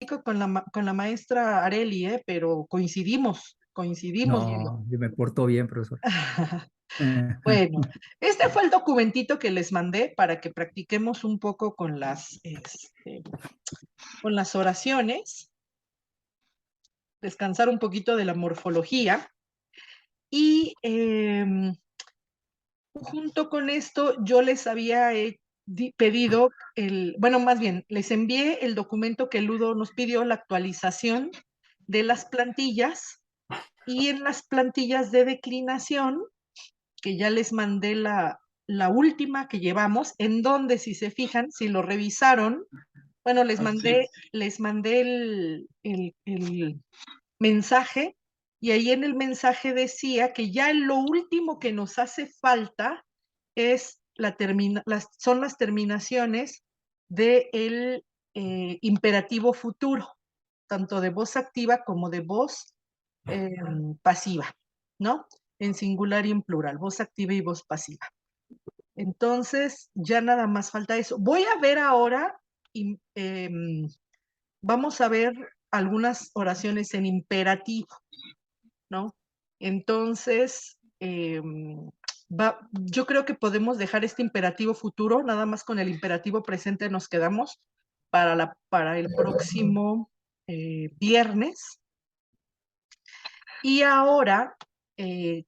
con la maestra Areli, pero coincidimos, Guido. No, yo me porto bien, profesor. Bueno, este fue el documentito que les mandé para que practiquemos un poco con las oraciones, descansar un poquito de la morfología y junto con esto yo les había pedido bueno, más bien, les envié el documento que Ludo nos pidió, la actualización de las plantillas, y en las plantillas de declinación, que ya les mandé la última que llevamos, en donde, si se fijan, si lo revisaron, bueno, les mandé el mensaje, y ahí en el mensaje decía que ya lo último que nos hace falta es son las terminaciones del imperativo futuro, tanto de voz activa como de voz pasiva, ¿no? En singular y en plural, voz activa y voz pasiva. Entonces, ya nada más falta eso. Voy a ver ahora, y, vamos a ver algunas oraciones en imperativo, ¿no? Entonces, yo creo que podemos dejar este imperativo futuro, nada más con el imperativo presente nos quedamos para el próximo viernes. Y ahora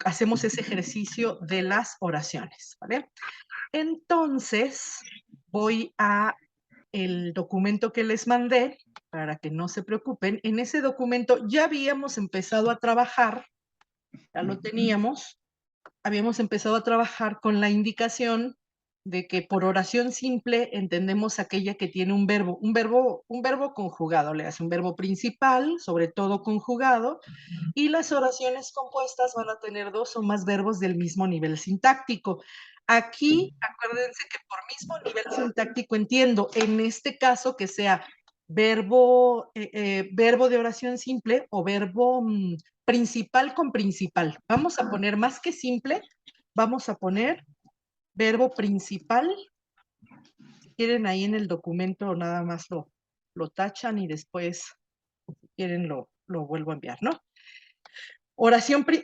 hacemos ese ejercicio de las oraciones, ¿vale? Entonces, voy a el documento que les mandé, para que no se preocupen. En ese documento ya habíamos empezado a trabajar, ya lo teníamos, habíamos empezado a trabajar con la indicación de que por oración simple entendemos aquella que tiene un verbo conjugado, le hace un verbo principal, sobre todo conjugado, y las oraciones compuestas van a tener dos o más verbos del mismo nivel sintáctico. Aquí, acuérdense que por mismo nivel sintáctico entiendo, en este caso, que sea verbo de oración simple o verbo principal con principal. Vamos a poner más que simple, vamos a poner verbo principal. Si quieren, ahí en el documento nada más lo tachan y después, si quieren, lo vuelvo a enviar, ¿no?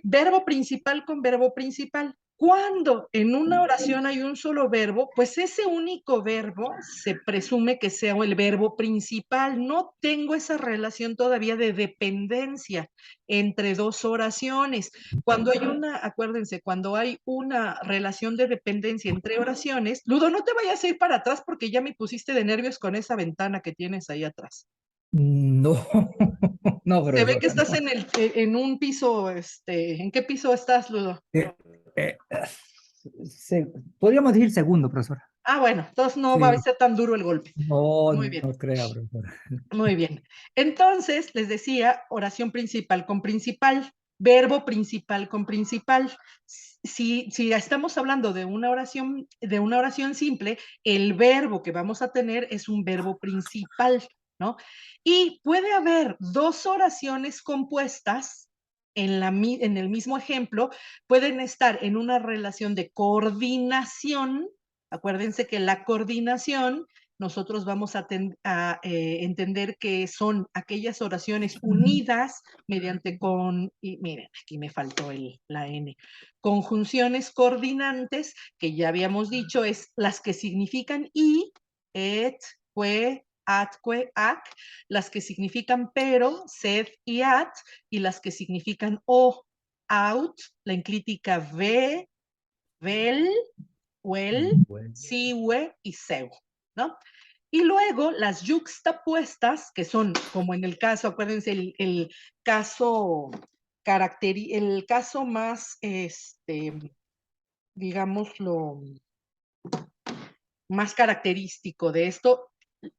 Verbo principal con verbo principal. Cuando en una oración hay un solo verbo, pues ese único verbo se presume que sea el verbo principal. No tengo esa relación todavía de dependencia entre dos oraciones. Acuérdense, cuando hay una relación de dependencia entre oraciones, Ludo, no te vayas a ir para atrás porque ya me pusiste de nervios con esa ventana que tienes ahí atrás. No, no, Se ve que profesora, estás no. en un piso, ¿en qué piso estás, Ludo? Eh, eh, se- Podríamos decir segundo, profesora. Ah, bueno, entonces no va a Sí, ser tan duro el golpe. no, Muy bien, no crea, profesora. muy bien. Entonces, les decía, oración principal con principal, verbo principal con principal. Si estamos hablando de una oración simple, el verbo que vamos a tener es un verbo principal, ¿no? Y puede haber dos oraciones compuestas en el mismo ejemplo, pueden estar en una relación de coordinación. Acuérdense que la coordinación nosotros vamos a entender que son aquellas oraciones unidas mediante y miren, aquí me faltó la N, conjunciones coordinantes, que ya habíamos dicho, es las que significan y, et, que, atque, ac, las que significan pero, sed y at, y las que significan o, out, la enclítica ve, vel, well, Bueno, siwe y seu, ¿no? Y luego las yuxtapuestas, que son como en el caso, acuérdense, caso, el caso más, digámoslo, más característico de esto,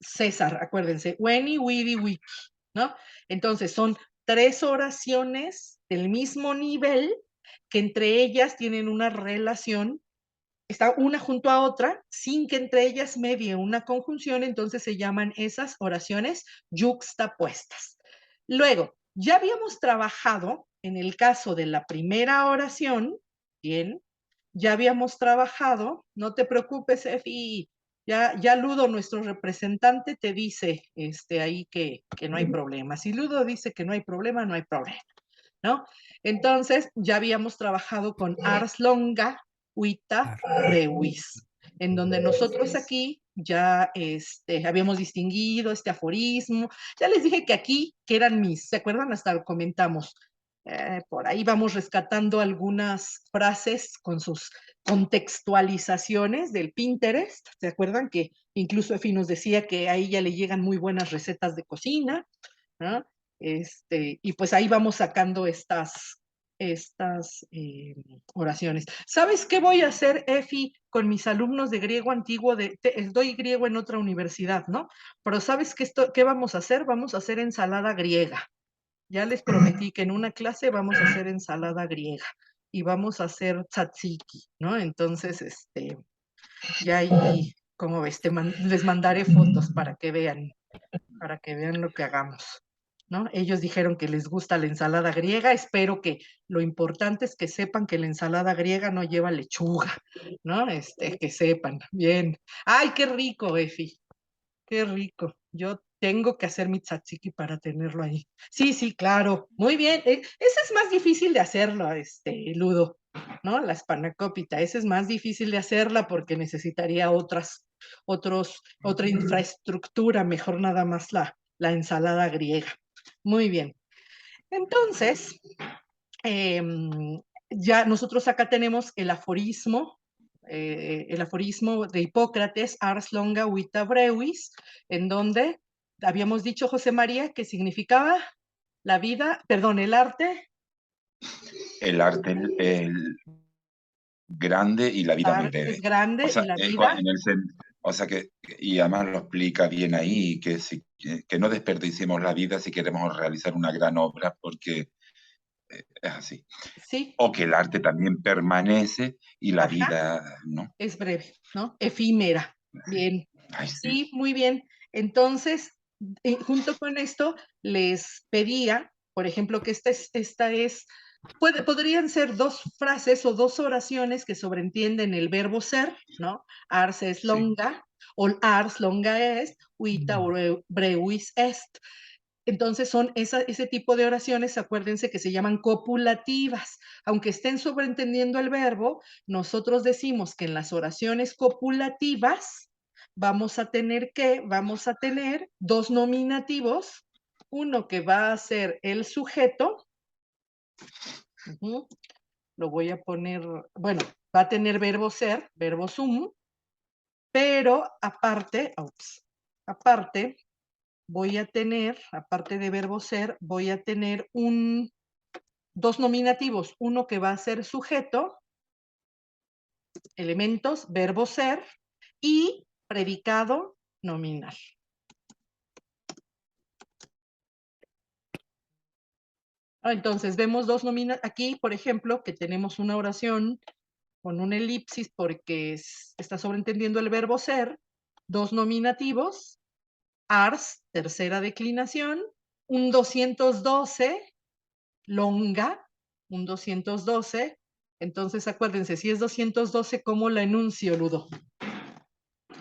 César, acuérdense, weni, widi, wiki, ¿no? Entonces son tres oraciones del mismo nivel que entre ellas tienen una relación, está una junto a otra, sin que entre ellas medie una conjunción, entonces se llaman esas oraciones yuxtapuestas. Luego, ya habíamos trabajado en el caso de la primera oración, bien, ya habíamos trabajado, no te preocupes, Efi, Ya Ludo, nuestro representante, te dice ahí que no hay problema. Si Ludo dice que no hay problema, no hay problema, ¿no? Entonces, ya habíamos trabajado con Ars Longa, Huita, Breuis, en donde nosotros aquí ya habíamos distinguido este aforismo. Ya les dije que aquí, que eran ¿se acuerdan? Hasta lo comentamos. Por ahí vamos rescatando algunas frases con sus contextualizaciones del Pinterest. ¿Se acuerdan que incluso Efi nos decía que a ella le llegan muy buenas recetas de cocina? ¿No? Y pues ahí vamos sacando estas oraciones. ¿Sabes qué voy a hacer, Efi, con mis alumnos de griego antiguo? Doy griego en otra universidad, ¿no? Pero ¿sabes qué vamos a hacer? Vamos a hacer ensalada griega. Ya les prometí que en una clase vamos a hacer ensalada griega y vamos a hacer tzatziki, ¿no? Entonces, ya ahí, como ves, les mandaré fotos para que vean lo que hagamos, ¿no? Ellos dijeron que les gusta la ensalada griega. Espero que lo importante es que sepan que la ensalada griega no lleva lechuga, ¿no? Que sepan, bien. ¡Ay, qué rico, Efi! ¡Qué rico! Yo tengo que hacer mi tzatziki para tenerlo ahí. Sí, sí, claro. Muy bien. Ese es más difícil de hacerlo, Ludo, ¿no? La spanakopita. Ese es más difícil de hacerla porque necesitaría otra infraestructura, mejor nada más la ensalada griega. Muy bien. Entonces, ya nosotros acá tenemos el aforismo de Hipócrates, Ars longa vita brevis, en donde habíamos dicho, José María, que significaba la vida, perdón, el arte. El arte el grande y la vida muy breve. Es grande O sea, y la vida. o sea y además lo explica bien ahí, que no desperdiciemos la vida si queremos realizar una gran obra, porque es así. Sí. O que el arte también permanece y la vida, ¿no? Es breve, ¿no? Efímera. Bien. Ay, Sí, muy bien. Entonces, junto con esto, les pedía, por ejemplo, que podrían ser dos frases o dos oraciones que sobreentienden el verbo ser, ¿no? Ars es longa, o ars longa est, vita brevis est. Entonces son ese tipo de oraciones, acuérdense que se llaman copulativas. Aunque estén sobreentendiendo el verbo, nosotros decimos que en las oraciones copulativas vamos a tener dos nominativos, uno que va a ser el sujeto, lo voy a poner, bueno, va a tener verbo ser, verbo sum, pero aparte, voy a tener, aparte de verbo ser, voy a tener dos nominativos, uno que va a ser sujeto, elementos, verbo ser, y predicado nominal. Entonces, vemos dos nominativos. Aquí, por ejemplo, que tenemos una oración con una elipsis porque está sobreentendiendo el verbo ser, dos nominativos, ars, tercera declinación, un 212, longa, un 212. Entonces, acuérdense, si es 212, ¿cómo la enuncio, Ludo?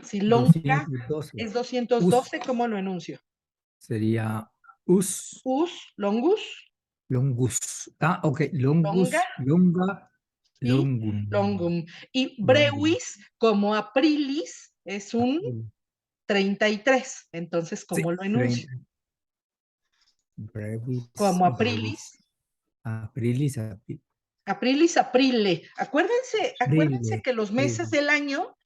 Si longa 212. es 212, ¿cómo lo enuncio? Sería us. Longus. Longus. Ah, ok. Longus, longa, longum. Longum. Y brevis, como aprilis, es un 33. Entonces, ¿cómo lo enuncio? Brevis. Como aprilis. Aprilis. Aprilis, aprile. Acuérdense Aprile, que los meses del año,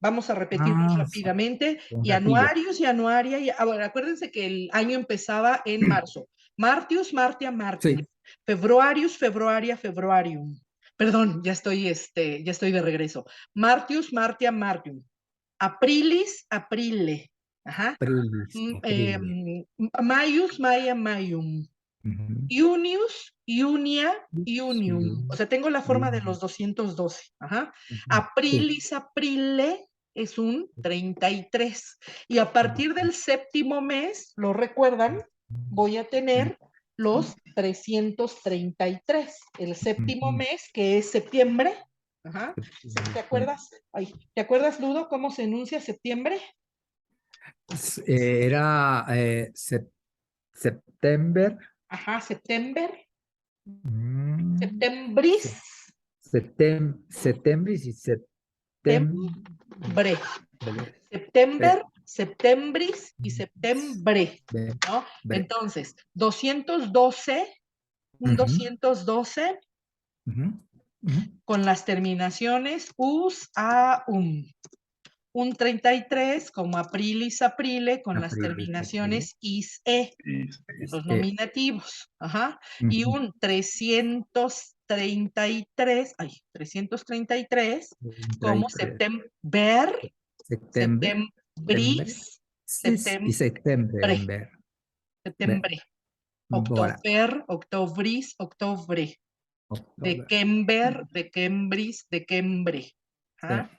vamos a repetirlos rápidamente, con Januarius, Januaria, bueno, acuérdense que el año empezaba en marzo. Martius, Martia, Martium. Sí. Februarius, Februaria, Februarium. Perdón, ya estoy de regreso. Martius, Martia, Martium. Aprilis, Aprile. Ajá. Aprilis, aprile. Maius, Maia, Maium. Iunius, Iunia, Iunium. O sea, tengo la forma de los 212. Ajá. Aprilis, Aprile es un 33. Y a partir del séptimo mes, ¿lo recuerdan? Voy a tener los 333. El séptimo mes, que es septiembre, Ajá. ¿Te acuerdas? Ay, ¿te acuerdas, Ludo, cómo se enuncia septiembre? Era septiembre. Ajá, septiembre, mm, septembris, se- septiembre y septiembre. septiembre, september, septembris y septiembre, ¿no? Entonces, 212, un 212 con las terminaciones us, a, un 33 como aprilis, aprile con las terminaciones is, e, los nominativos, ajá, y un 333, ay, 333 como september, Septiembre. septembris, Y septiembre. septiembre, Bora. october, octobris, octobre, Octubre. december, decembris, decembre, ¿ah?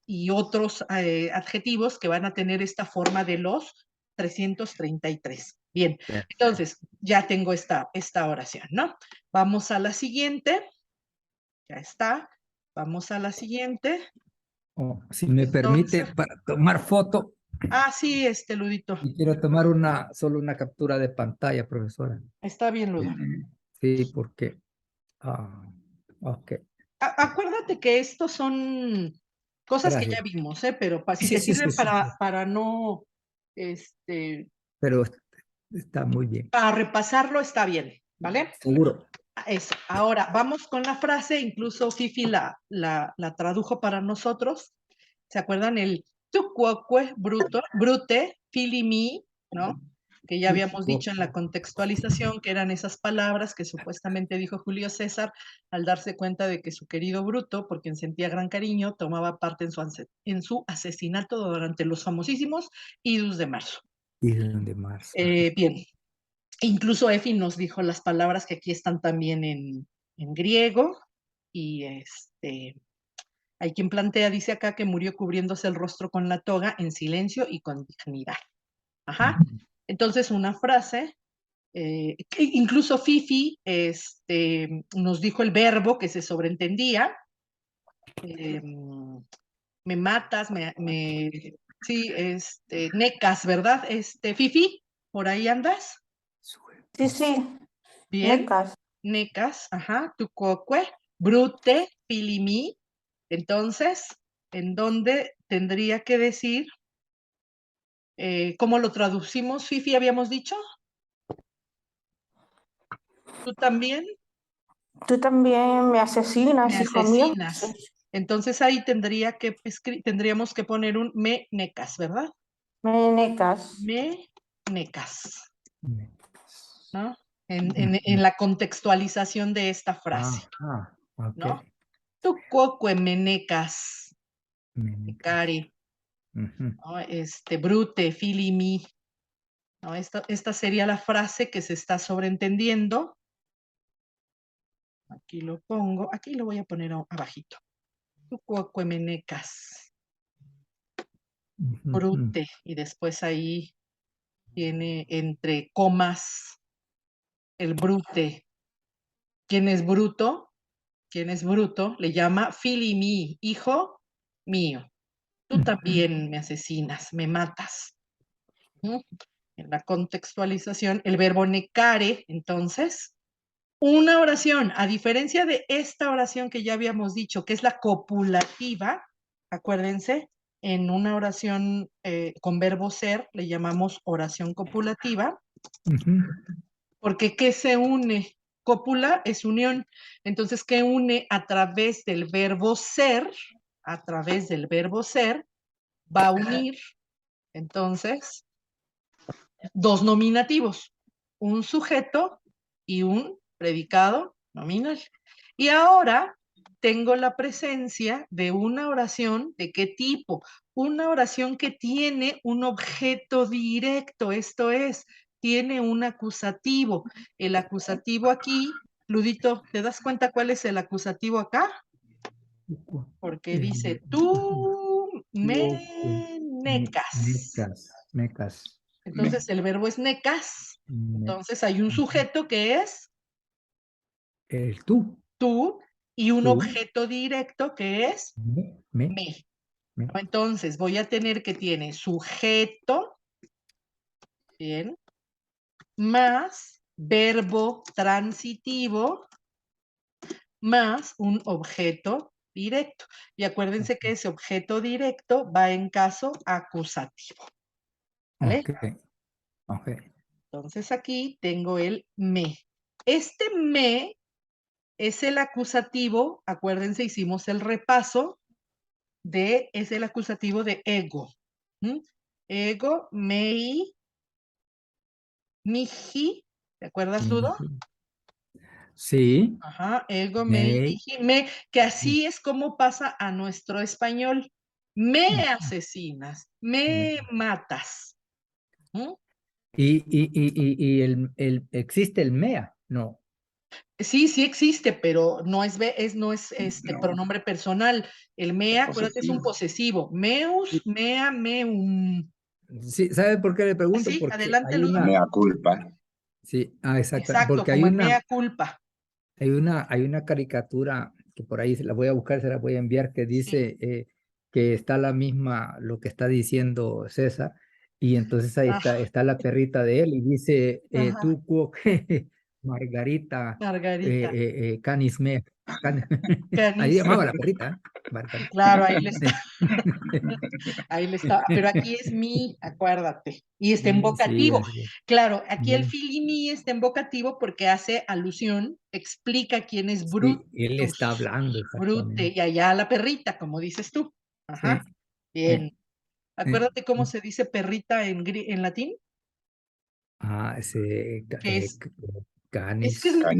Y otros adjetivos que van a tener esta forma de los 333. Bien, entonces ya tengo esta oración, ¿no? Vamos a la siguiente. Ya está. Vamos a la siguiente. Si me permite, Entonces, para tomar foto, sí, Ludito. y quiero tomar solo una captura de pantalla, profesora. Está bien, Ludo. Sí, porque, ok. Acuérdate que estos son cosas que Gracias. ya vimos, pero si Sí, te sí, sí, sirven sí, sí. para no, Pero está muy bien. para repasarlo, está bien, ¿vale? Seguro. Eso. Ahora, vamos con la frase, incluso Fifi la tradujo para nosotros. ¿Se acuerdan? El tu quoque, brute, fili mi, ¿no? Que ya habíamos dicho en la contextualización que eran esas palabras que supuestamente dijo Julio César al darse cuenta de que su querido Bruto, por quien sentía gran cariño, tomaba parte en su asesinato durante los famosísimos idus de marzo. Idus de marzo. Bien, incluso Efi nos dijo las palabras que aquí están también en griego, y hay quien plantea, dice acá, que murió cubriéndose el rostro con la toga en silencio y con dignidad. Ajá. Entonces, una frase, incluso Fifi nos dijo el verbo que se sobreentendía, me matas, sí, necas, ¿verdad? Fifi, ¿por ahí andas? Sí, sí, Bien. necas. Necas, ajá, tucuoque, brute, filimi. Entonces, ¿en dónde tendría que decir? ¿Cómo lo traducimos, Fifi, habíamos dicho? ¿Tú también? Tú también me asesinas, Me hijo mío. asesinas. Entonces ahí tendríamos que poner un me necas, ¿verdad? Me necas. Me necas, ¿no? En la contextualización de esta frase, Ok. ¿no? Tucuoque me necas, cari. ¿No? Brute, filimi, ¿no? Esta sería la frase que se está sobreentendiendo. Aquí lo pongo, aquí lo voy a poner abajito. Tucuacuemenecas, brute, y después ahí tiene entre comas el brute. ¿Quién es bruto? ¿Quién es bruto? Le llama filimi, hijo mío. Tú también me asesinas, me matas. En la contextualización, el verbo necare, entonces, una oración, a diferencia de esta oración que ya habíamos dicho, que es la copulativa, acuérdense, en una oración con verbo ser, le llamamos oración copulativa, porque ¿qué se une? Cópula es unión. Entonces, ¿qué une a través del verbo ser? A través del verbo ser, va a unir, entonces, dos nominativos, un sujeto y un predicado nominal. Y ahora tengo la presencia de una oración, ¿de qué tipo? Una oración que tiene un objeto directo, esto es, tiene un acusativo. El acusativo aquí, Ludito, ¿te das cuenta cuál es el acusativo acá? Porque dice, tú me necas. Necas. Entonces el verbo es necas. Entonces hay un sujeto que es El tú. tú y un Tú. objeto directo que es Me. me. Entonces voy a tener que tiene sujeto, bien, más verbo transitivo, más un objeto directo. Y acuérdense que ese objeto directo va en caso acusativo. ¿Vale? Ok. Ok. Entonces aquí tengo el me. Este me es el acusativo, acuérdense, hicimos el repaso es el acusativo de ego. ¿Mm? Ego, mei, miji, ¿te acuerdas, Ludo? Sí. Ajá, ego, mei, Me. miji, me, que así es como pasa a nuestro español. Me asesinas, me matas. ¿Mm? ¿Existe el MEA? No. Sí, sí existe, pero no es, no es No, pronombre personal. El mea, acuérdate, es un posesivo. Meus, mea, meum. Sí, ¿sabe por qué le pregunto? Así, Porque adelante, hay Ludo. una, mea culpa. sí, exacto, Exacto, porque como en mea culpa. hay una caricatura que por ahí se la voy a buscar, se la voy a enviar, que Sí. dice que está la misma, lo que está diciendo César, y entonces ahí Ah, está la perrita de él y dice, ajá, tú, Margarita, Margarita. Canis me, ahí Canis. llamaba la perrita, ¿eh? Margarita. Claro, ahí le está, ahí le está. Pero aquí es mi, acuérdate. Y está en Sí, vocativo. así es. Claro, aquí el Mm, filimi está en vocativo porque hace alusión, explica quién es sí, él está Brutus. hablando Brute, exactamente. y allá la perrita, como dices tú. Ajá. Sí, Bien. eh, Acuérdate cómo se dice perrita en latín, ese que es Es que canis, Canícula.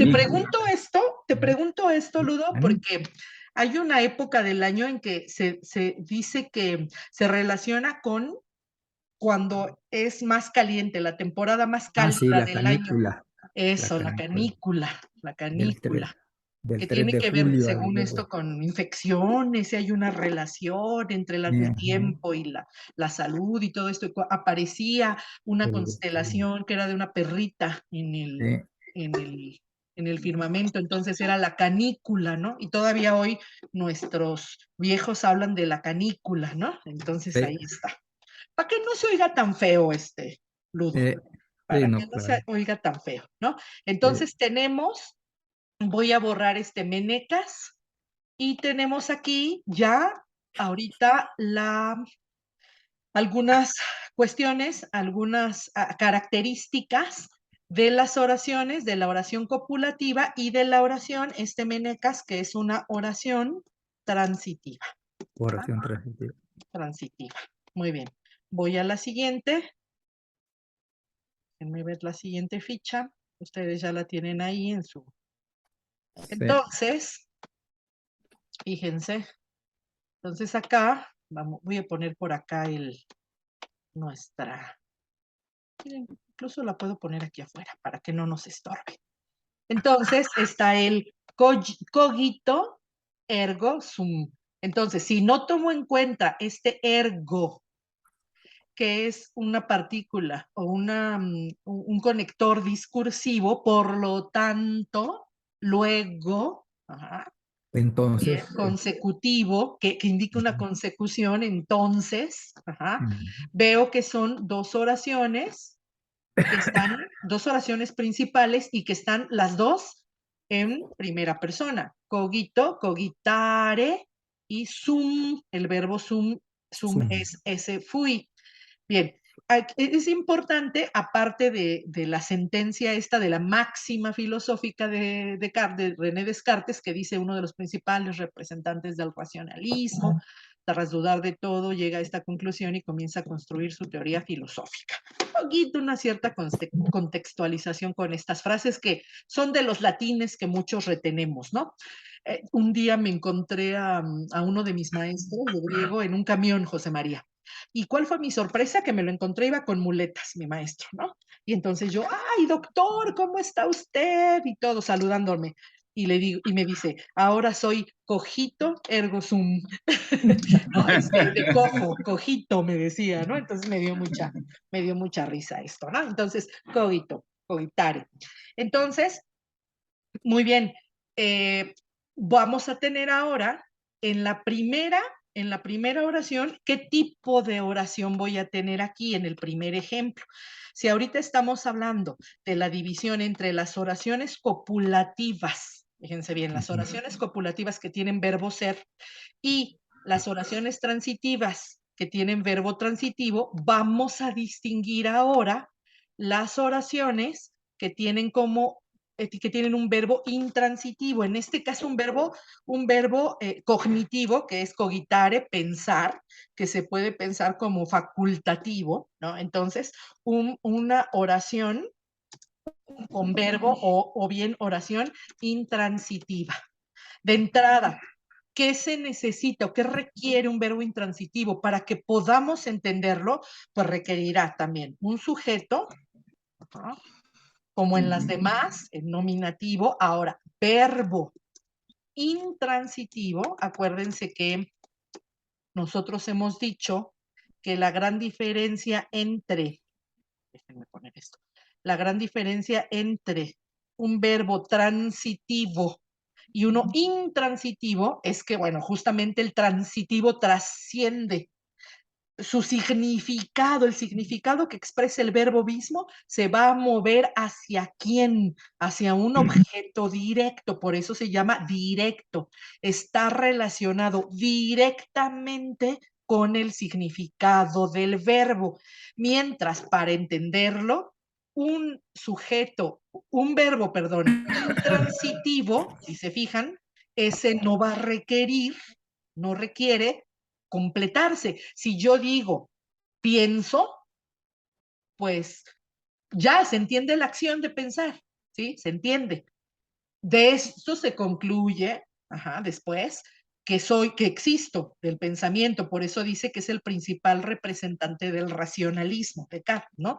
te pregunto esto, Ludo, canis. porque hay una época del año en que se dice que se relaciona con cuando es más caliente, la temporada más Ah, sí, cálida del año. la Eso, canícula la del 3, canícula, del que 3 tiene de que ver, julio al según 2 esto, con infecciones, si hay una relación entre el Ajá, tiempo y la salud y todo esto. Aparecía una el 2 de julio. constelación que era de una perrita Sí, en el, en el firmamento, entonces era la canícula, ¿no? Y todavía hoy nuestros viejos hablan de la canícula, ¿no? Entonces sí, ahí está. Para que no se oiga tan feo Ludo, sí, sí, para que no, no se claro. oiga tan feo, ¿no? Sí, Entonces voy a borrar este menecas y tenemos aquí ya ahorita algunas cuestiones, algunas características de las oraciones, de la oración copulativa y de la oración menecas, que es una oración transitiva. oración transitiva. Transitiva. Muy bien. Voy a la siguiente. Déjenme ver la siguiente ficha. Ustedes ya la tienen ahí en su. Sí, Entonces, fíjense. Entonces acá, voy a poner por acá nuestra. Miren, incluso la puedo poner aquí afuera para que no nos estorbe. Entonces está el cogito ergo sum. Entonces, si no tomo en cuenta este ergo, que es una partícula o un conector discursivo, por lo tanto, luego, entonces, consecutivo, que indica una consecución, entonces, veo que son dos oraciones principales y que están las dos en primera persona. Cogito, cogitare y sum, el verbo sum es ese fui. Bien, es importante, aparte de la sentencia esta de la máxima filosófica de René Descartes, que dice uno de los principales representantes del racionalismo, tras dudar de todo, llega a esta conclusión y comienza a construir su teoría filosófica. Un poquito una cierta contextualización con estas frases que son de los latines que muchos retenemos, ¿no? Un día me encontré a uno de mis maestros de griego en un camión, José María. ¿Y cuál fue mi sorpresa? Que me lo encontré, iba con muletas, mi maestro, ¿no? Y entonces yo, ay, doctor, ¿cómo está usted? Y todo saludándome. Y le digo, y me dice, ahora soy cojito ergo sum. No, de cojo, cojito, me decía, ¿no? Entonces me dio mucha risa esto, ¿no? Entonces, cogito, cogitare. Entonces, muy bien. vamos a tener ahora en la primera oración, ¿qué tipo de oración voy a tener aquí en el primer ejemplo? Si ahorita estamos hablando de la división entre las oraciones copulativas, fíjense bien, las oraciones copulativas que tienen verbo ser y las oraciones transitivas que tienen verbo transitivo, vamos a distinguir ahora las oraciones que tienen que tienen un verbo intransitivo, en este caso un verbo cognitivo, que es cogitare, pensar, que se puede pensar como facultativo, ¿no? Entonces, una oración con verbo o bien oración intransitiva. De entrada, ¿qué se necesita o qué requiere un verbo intransitivo? Para que podamos entenderlo, pues requerirá también un sujeto, ¿no? Como en las demás, el nominativo. Ahora, verbo intransitivo, acuérdense que nosotros hemos dicho que la gran diferencia entre, déjenme poner esto, la gran diferencia entre un verbo transitivo y uno intransitivo es que, bueno, justamente el transitivo trasciende su significado, el significado que expresa el verbo mismo, se va a mover hacia quién, hacia un objeto directo, por eso se llama directo, está relacionado directamente con el significado del verbo, mientras para entenderlo, un verbo, intransitivo, si se fijan, ese no va a requerir, no requiere completarse. Si yo digo pienso, pues ya se entiende la acción de pensar, ¿sí? Se entiende. De esto se concluye, después, que existo del pensamiento, por eso dice que es el principal representante del racionalismo, Descartes, ¿no?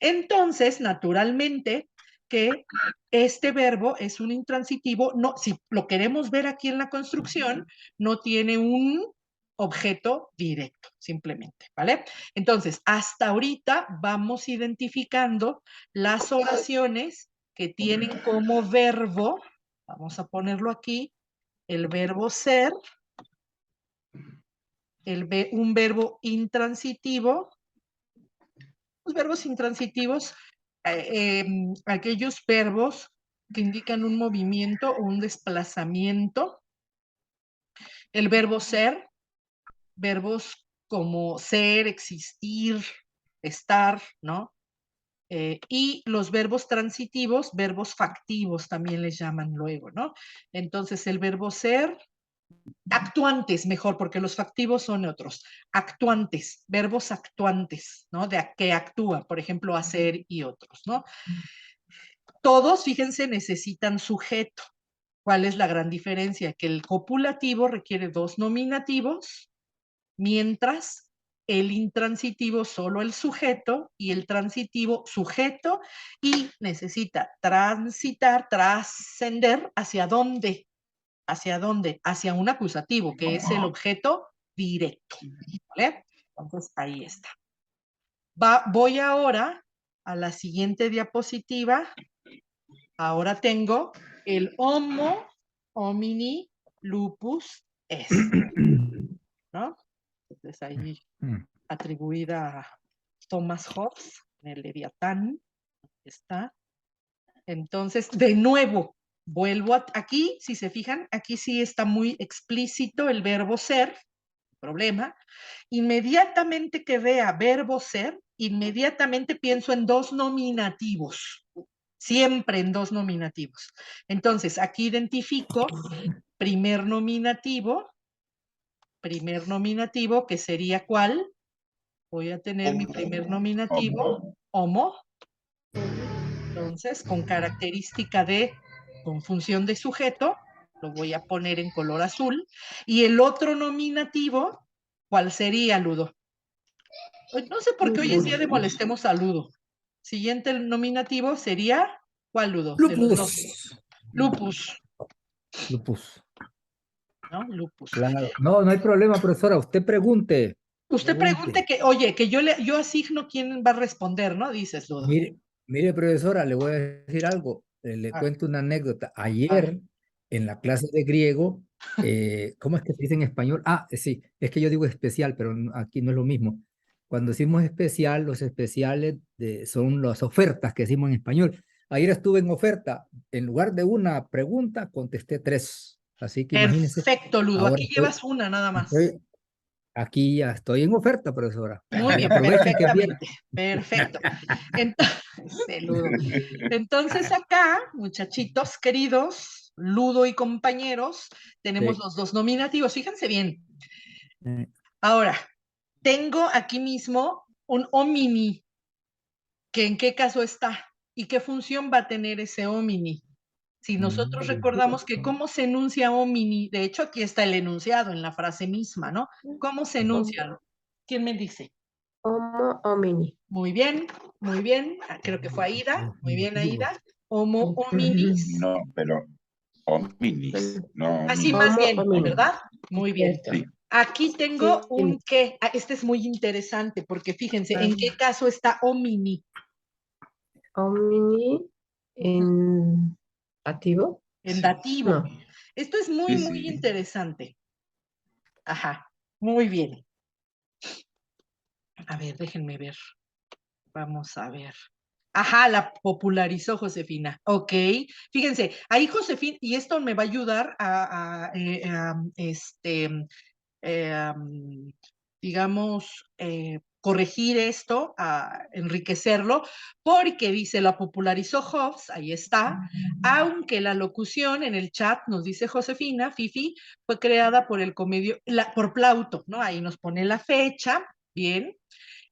Entonces, naturalmente, que este verbo es un intransitivo, no, si lo queremos ver aquí en la construcción, no tiene un objeto directo, simplemente, ¿vale? Entonces, hasta ahorita vamos identificando las oraciones que tienen como verbo, vamos a ponerlo aquí, el verbo ser, un verbo intransitivo. Los verbos intransitivos, aquellos verbos que indican un movimiento o un desplazamiento. El verbo ser, verbos como ser, existir, estar, ¿no? Y los verbos transitivos, verbos factivos también les llaman luego, ¿no? Entonces el verbo ser, actuantes mejor, porque los factivos son otros, actuantes, verbos actuantes, ¿no? Que actúa, por ejemplo, hacer y otros, ¿no? Todos, fíjense, necesitan sujeto. ¿Cuál es la gran diferencia? Que el copulativo requiere dos nominativos, mientras el intransitivo solo el sujeto y el transitivo sujeto y necesita transitar, trascender ¿hacia dónde? ¿Hacia dónde? Hacia un acusativo, que es el objeto directo, ¿vale? Entonces, ahí está. Voy ahora a la siguiente diapositiva. Ahora tengo el homo homini lupus est, ¿no? Entonces ahí atribuida a Thomas Hobbes, en el Leviatán, está. Entonces, de nuevo, vuelvo aquí, si se fijan, aquí sí está muy explícito el verbo ser, problema. Inmediatamente que vea verbo ser, inmediatamente pienso en dos nominativos, siempre en dos nominativos. Entonces, aquí identifico primer nominativo, que sería ¿cuál? Voy a tener mi primer nominativo, homo. Entonces, con característica con función de sujeto, lo voy a poner en color azul. Y el otro nominativo, ¿cuál sería, Ludo? No sé por qué hoy es día de molestemos a Ludo. Siguiente nominativo sería, ¿cuál, Ludo? De los dos. Lupus. Lupus. ¿No? Lupus. Claro. No, no hay problema, profesora. Usted pregunte. Usted pregunte que, oye, que yo asigno quién va a responder, ¿no? Dices, Ludo. Mire, profesora, le voy a decir algo. Le cuento una anécdota. Ayer en la clase de griego, ¿cómo es que se dice en español? Ah, sí, es que yo digo especial, pero aquí no es lo mismo. Cuando decimos especial, los especiales son las ofertas que decimos en español. Ayer estuve en oferta, en lugar de una pregunta, contesté 3. Así que imagínense, Perfecto, Ludo. ahora Aquí llevas una nada más. aquí ya estoy en oferta, profesora. Muy bien, Aprovechen que es viernes. perfecto. Entonces, Ludo. Entonces acá, muchachitos queridos, Ludo y compañeros, tenemos Sí. los dos nominativos. Fíjense bien. Eh, Ahora, tengo aquí mismo un homini, que en qué caso está y qué función va a tener ese homini. Si nosotros recordamos que cómo se enuncia homini, de hecho aquí está el enunciado en la frase misma, ¿no? ¿Cómo se enuncia? ¿Quién me dice? Homo homini. Muy bien, muy bien. Creo que fue Aida. Muy bien, Aida. Homo hominis. No, pero hominis, no Así hominis. más Homo bien, homini. ¿verdad? Muy bien. Cierto. Sí, Aquí tengo Sí. un qué. Este es muy interesante porque fíjense, ¿en qué caso está homini? Homini en dativo. En dativo. No. Esto es muy, sí, muy sí. interesante. Ajá, muy bien. A ver, déjenme ver. Vamos a ver. Ajá, la popularizó Josefina. Ok. Fíjense, ahí Josefina, y esto me va a ayudar digamos, corregir esto, a enriquecerlo, porque dice, la popularizó Hobbes, ahí está, aunque la locución en el chat nos dice Josefina, Fifi, fue creada por el comedio, por Plauto, ¿no? Ahí nos pone la fecha, bien,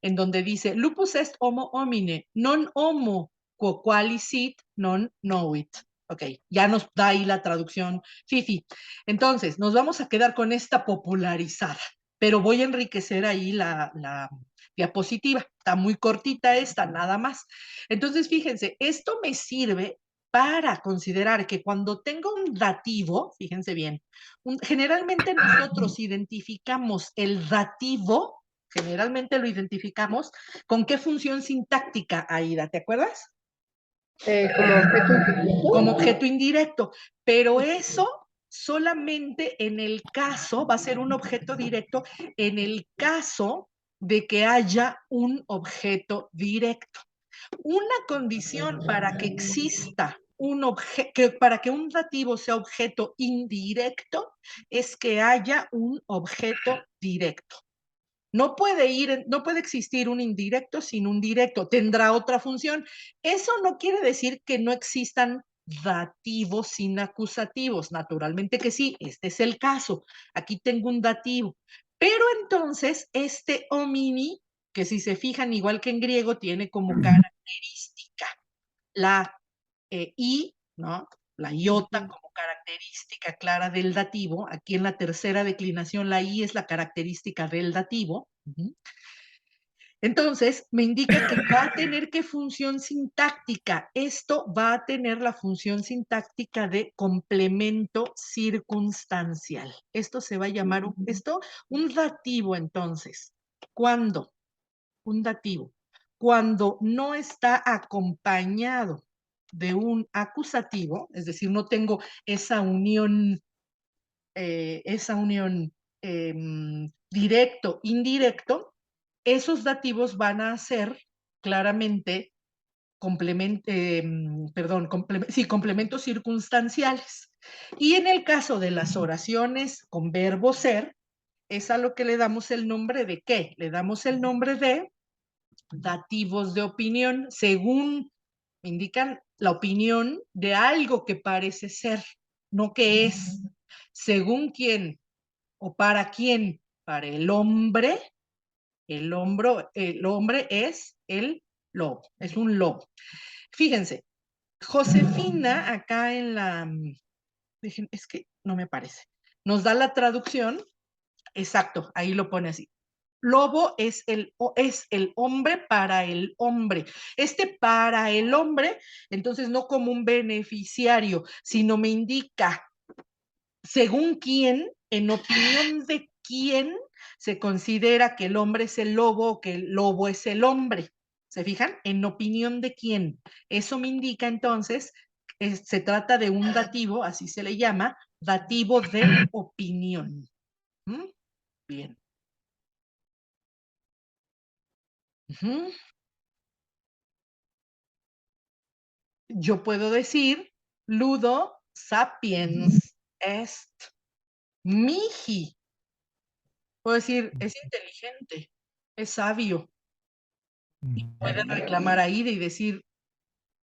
en donde dice, lupus est homo homine, non homo quo sit, non novit. Ok, ya nos da ahí la traducción Fifi. Entonces, nos vamos a quedar con esta popularizada, pero voy a enriquecer ahí la diapositiva. Está muy cortita esta, nada más. Entonces, fíjense, esto me sirve para considerar que cuando tengo un dativo, fíjense bien, generalmente nosotros identificamos el dativo, generalmente lo identificamos con qué función sintáctica, Aida, ¿te acuerdas? Como objeto indirecto. Como objeto indirecto, pero eso solamente en el caso, va a ser un objeto directo en el caso de que haya un objeto directo. Una condición para que exista un objeto, para que un dativo sea objeto indirecto, es que haya un objeto directo. No puede existir un indirecto sin un directo, tendrá otra función. Eso no quiere decir que no existan dativos sin acusativos, naturalmente que sí, este es el caso. Aquí tengo un dativo, pero entonces este homini, que si se fijan igual que en griego, tiene como característica la I, ¿no? La iota como característica clara del dativo. Aquí en la tercera declinación, la I es la característica del dativo. Entonces, me indica que va a tener qué función sintáctica. Esto va a tener la función sintáctica de complemento circunstancial. Esto se va a llamar un dativo, entonces. ¿Cuándo? Un dativo. Cuando no está acompañado de un acusativo, es decir, no tengo esa unión directo, indirecto, esos dativos van a ser claramente complementos circunstanciales. Y en el caso de las oraciones con verbo ser, es a lo que le damos el nombre de ¿qué? Le damos el nombre de dativos de opinión, según indican la opinión de algo que parece ser, no que es. Según quién o para quién, para el hombre es el lobo, es un lobo. Fíjense, Josefina, acá en la, es que no me parece, nos da la traducción, exacto, ahí lo pone así. Lobo es el hombre para el hombre. Para el hombre, entonces no como un beneficiario, sino me indica según quién, en opinión de quién se considera que el hombre es el lobo o que el lobo es el hombre. ¿Se fijan? En opinión de quién. Eso me indica entonces se trata de un dativo, así se le llama, dativo de opinión. ¿Mm? Bien. Ujú. Yo puedo decir, ludo sapiens est mihi. Puedo decir, es inteligente, es sabio. Puede reclamar a Ida y decir,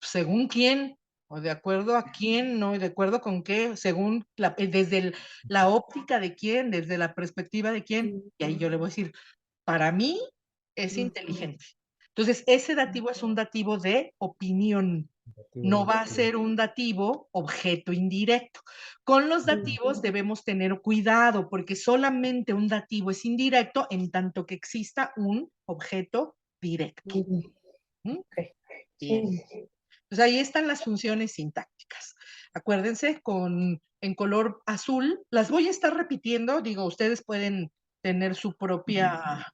según quién, o de acuerdo a quién, no, de acuerdo con qué, según desde la óptica de quién, desde la perspectiva de quién. Y ahí yo le voy a decir, para mí es inteligente. Entonces, ese dativo es un dativo de opinión. No va a ser un dativo objeto indirecto. Con los dativos debemos tener cuidado porque solamente un dativo es indirecto en tanto que exista un objeto directo. ¿Mm? Bien. Pues ahí están las funciones sintácticas. Acuérdense, en color azul, las voy a estar repitiendo, digo, ustedes pueden tener su propia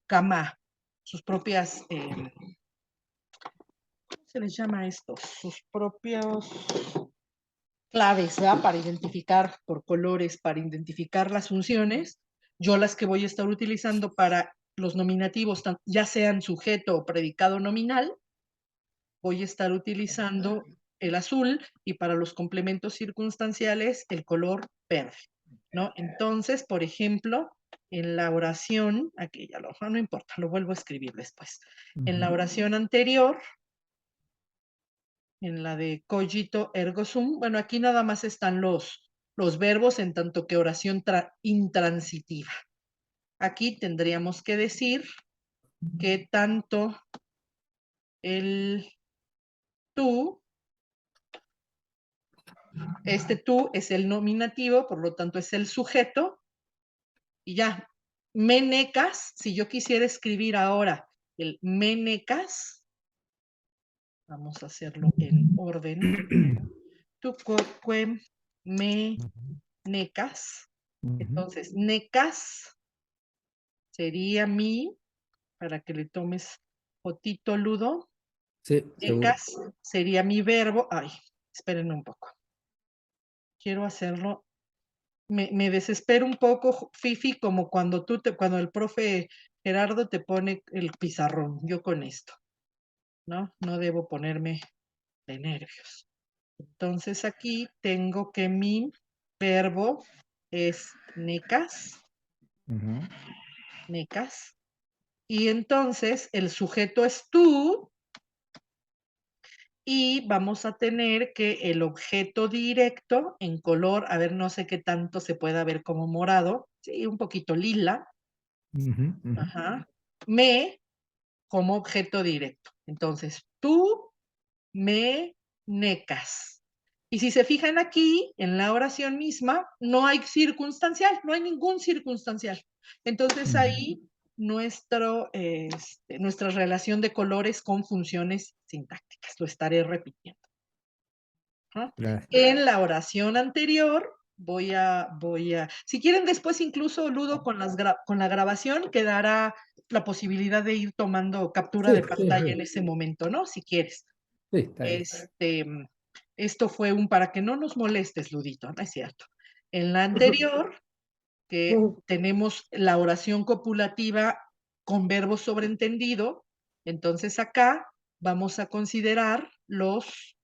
gama, sus propias, ¿cómo se les llama esto? Sus propios claves, ¿verdad? Para identificar por colores, para identificar las funciones. Yo las que voy a estar utilizando para los nominativos, ya sean sujeto o predicado nominal, voy a estar utilizando el azul y para los complementos circunstanciales el color verde, ¿no? Entonces, por ejemplo, en la oración, aquí ya no importa, lo vuelvo a escribir después. En la oración anterior, en la de cogito ergo sum, bueno, aquí nada más están los verbos en tanto que oración intransitiva. Aquí tendríamos que decir que tanto el tú, tú es el nominativo, por lo tanto es el sujeto, y ya, menecas, si yo quisiera escribir ahora el menecas, vamos a hacerlo en orden, tu coque menecas, entonces necas sería mi, para que le tomes fotito ludo, Sí, necas sería mi verbo, ay, espérenme un poco, quiero hacerlo. Me desespero un poco, Fifi, como cuando cuando el profe Gerardo te pone el pizarrón, yo con esto, ¿no? No debo ponerme de nervios. Entonces aquí tengo que mi verbo es necas, necas, y entonces el sujeto es tú, y vamos a tener que el objeto directo en color, a ver, no sé qué tanto se pueda ver como morado, sí, un poquito lila, ajá, me como objeto directo. Entonces, tú me necas. Y si se fijan aquí, en la oración misma, no hay circunstancial, no hay ningún circunstancial. Entonces ahí nuestra relación de colores con funciones sintácticas, lo estaré repitiendo. En la oración anterior si quieren después incluso Ludo con la grabación quedará la posibilidad de ir tomando captura de pantalla en ese momento, ¿no? Si quieres. Sí, está bien. Esto fue para que no nos molestes, Ludito, ¿no es cierto? En la anterior, que tenemos la oración copulativa con verbo sobreentendido, entonces acá vamos a considerar los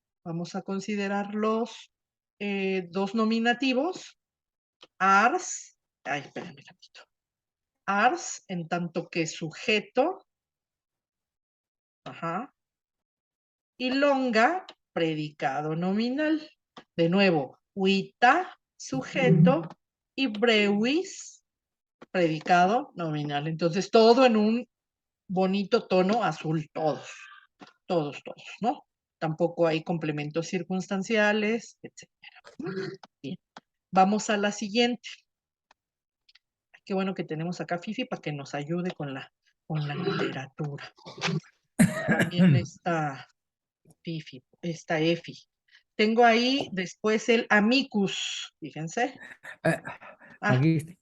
dos nominativos, ars, espérame un ratito, ars en tanto que sujeto, ajá, y longa, predicado nominal. De nuevo, uita, sujeto, y breuis, predicado nominal. Entonces, todo en un bonito tono azul, todos, ¿no? Tampoco hay complementos circunstanciales, etc. Bien, vamos a la siguiente. Qué bueno que tenemos acá a Fifi para que nos ayude con la literatura. También está Fifi, está Efi. Tengo ahí después el amicus, fíjense. Aquí,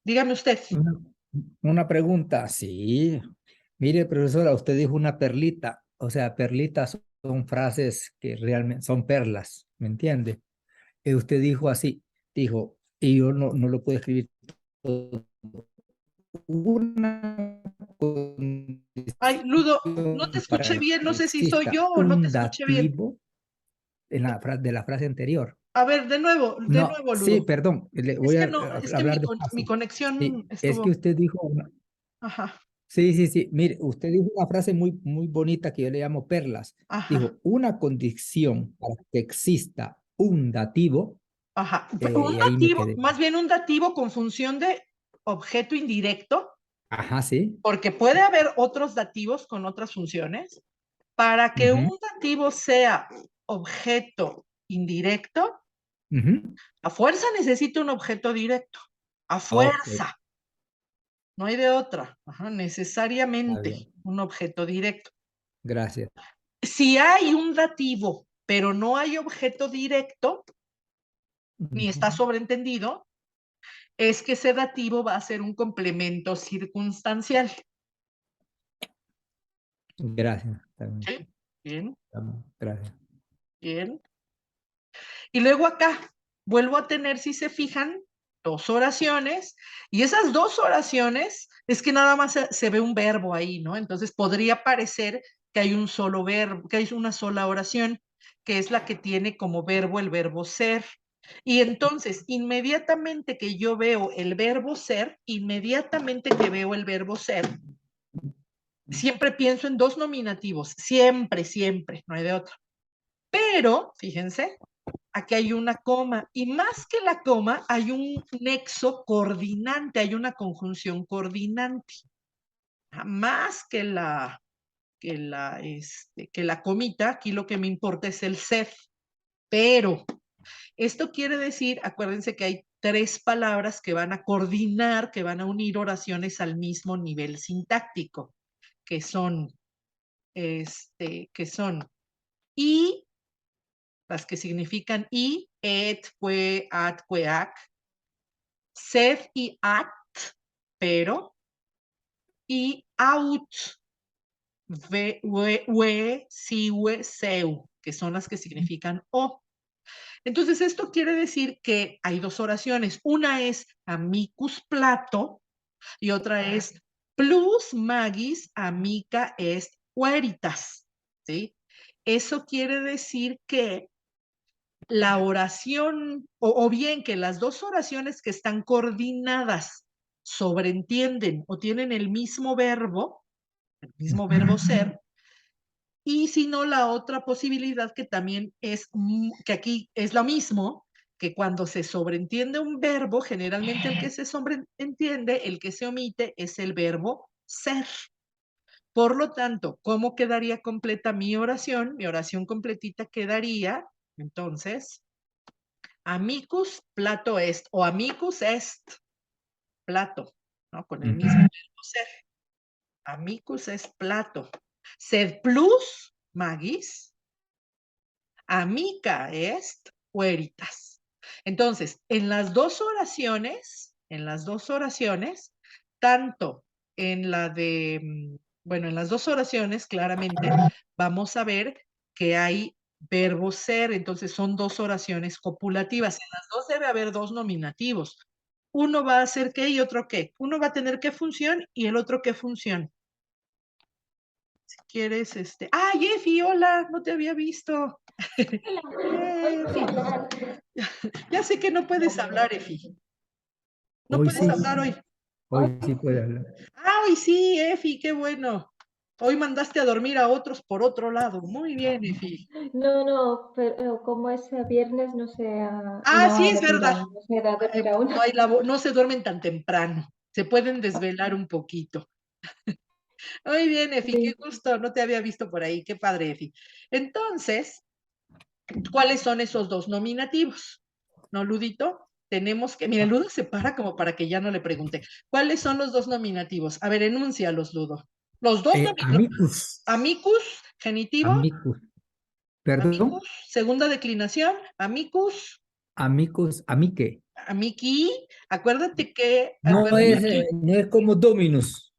Dígame usted. una pregunta, sí. Mire, profesora, usted dijo una perlita, o sea, perlitas son frases que realmente son perlas, ¿me entiende? Usted dijo así, dijo, y yo no lo puedo escribir todo. Una Ay, Ludo, no te condición escuché para bien, no que sé si soy exista yo o no te un escuché bien. dativo en de la frase anterior. A ver, de No, nuevo, sí, Ludo. perdón, le Es voy que a no, es que hablar mi despacio. Sí, conexión es que estuvo. usted dijo, Ajá, sí, sí, sí, mire, usted dijo una frase muy bonita que yo le llamo perlas. ajá, Dijo, una condición para que exista un dativo, ajá. Un y ahí me dativo, quedé. más bien un dativo con función de objeto indirecto, Ajá, sí. porque puede haber otros dativos con otras funciones. Para que Ujú, un dativo sea objeto indirecto, ujú. a fuerza necesita un objeto directo. A Ok, fuerza. No hay de otra. Ajá, está necesariamente bien. un objeto directo. Gracias. Si hay un dativo, pero no hay objeto directo, ni Ujú. está sobreentendido, es que ese dativo va a ser un complemento circunstancial. Gracias. ¿Sí? Bien, Gracias. bien. Y luego acá vuelvo a tener, si se fijan, dos oraciones, y esas dos oraciones es que nada más se ve un verbo ahí, ¿no? Entonces podría parecer que hay un solo verbo, que hay una sola oración, que es la que tiene como verbo el verbo ser. Y entonces, inmediatamente que yo veo el verbo ser, inmediatamente que veo el verbo ser, siempre pienso en dos nominativos, siempre, siempre, no hay de otro. Pero, fíjense, aquí hay una coma, y más que la coma, hay un nexo coordinante, hay una conjunción coordinante. Más que la comita, aquí lo que me importa es el ser. Pero esto quiere decir, acuérdense que hay tres palabras que van a coordinar, que van a unir oraciones al mismo nivel sintáctico, que son, que son y, las que significan y, et, fue, at, cueac, sed y at, pero, y out, we, siwe, seu, que son las que significan o. Entonces, esto quiere decir que hay dos oraciones. Una es amicus plato y otra es plus magis amica est queritas, ¿sí? Eso quiere decir que la oración, o bien que las dos oraciones que están coordinadas sobreentienden o tienen el mismo verbo ser, y si no, la otra posibilidad que también es, que aquí es lo mismo, que cuando se sobreentiende un verbo, generalmente el que se sobreentiende, el que se omite, es el verbo ser. Por lo tanto, ¿cómo quedaría completa mi oración? Mi oración completita quedaría, entonces, amicus plato est, o amicus est plato, ¿no? Con el mismo verbo ser. Amicus est plato. Sed plus magis, amica est pueritas. Entonces, en las dos oraciones, tanto en la de, bueno, en las dos oraciones, claramente, vamos a ver que hay verbo ser, entonces son dos oraciones copulativas. En las dos debe haber dos nominativos. Uno va a ser qué y otro qué. Uno va a tener qué función y el otro qué función. Si quieres, ¡ay, Efi, hola! No te había visto. Efi. Ya sé que no puedes hablar, Efi. No Hoy puedes sí, hablar hoy. hoy sí puede hablar. Ah, hoy sí, Efi, qué bueno. Hoy mandaste a dormir a otros por otro lado. Muy bien, Efi. No, pero como es viernes, Ah, no sí, ha es dormido verdad. aún, no se da a dormir aún. No se duermen tan temprano. Se pueden desvelar un poquito. Muy bien, Efi, qué Sí. gusto. No te había visto por ahí. Qué padre, Efi. Entonces, ¿cuáles son esos dos nominativos? ¿No, Ludito? Tenemos que, mira, Ludo se para como para que ya no le pregunte. ¿Cuáles son los dos nominativos? A ver, enúncialos, Ludo. Los dos nominativos. Amicus, Amicus, genitivo, amicus, perdón, amicus, segunda declinación, amicus, amicus, amique. amici. Acuérdate que, No es como Dominus.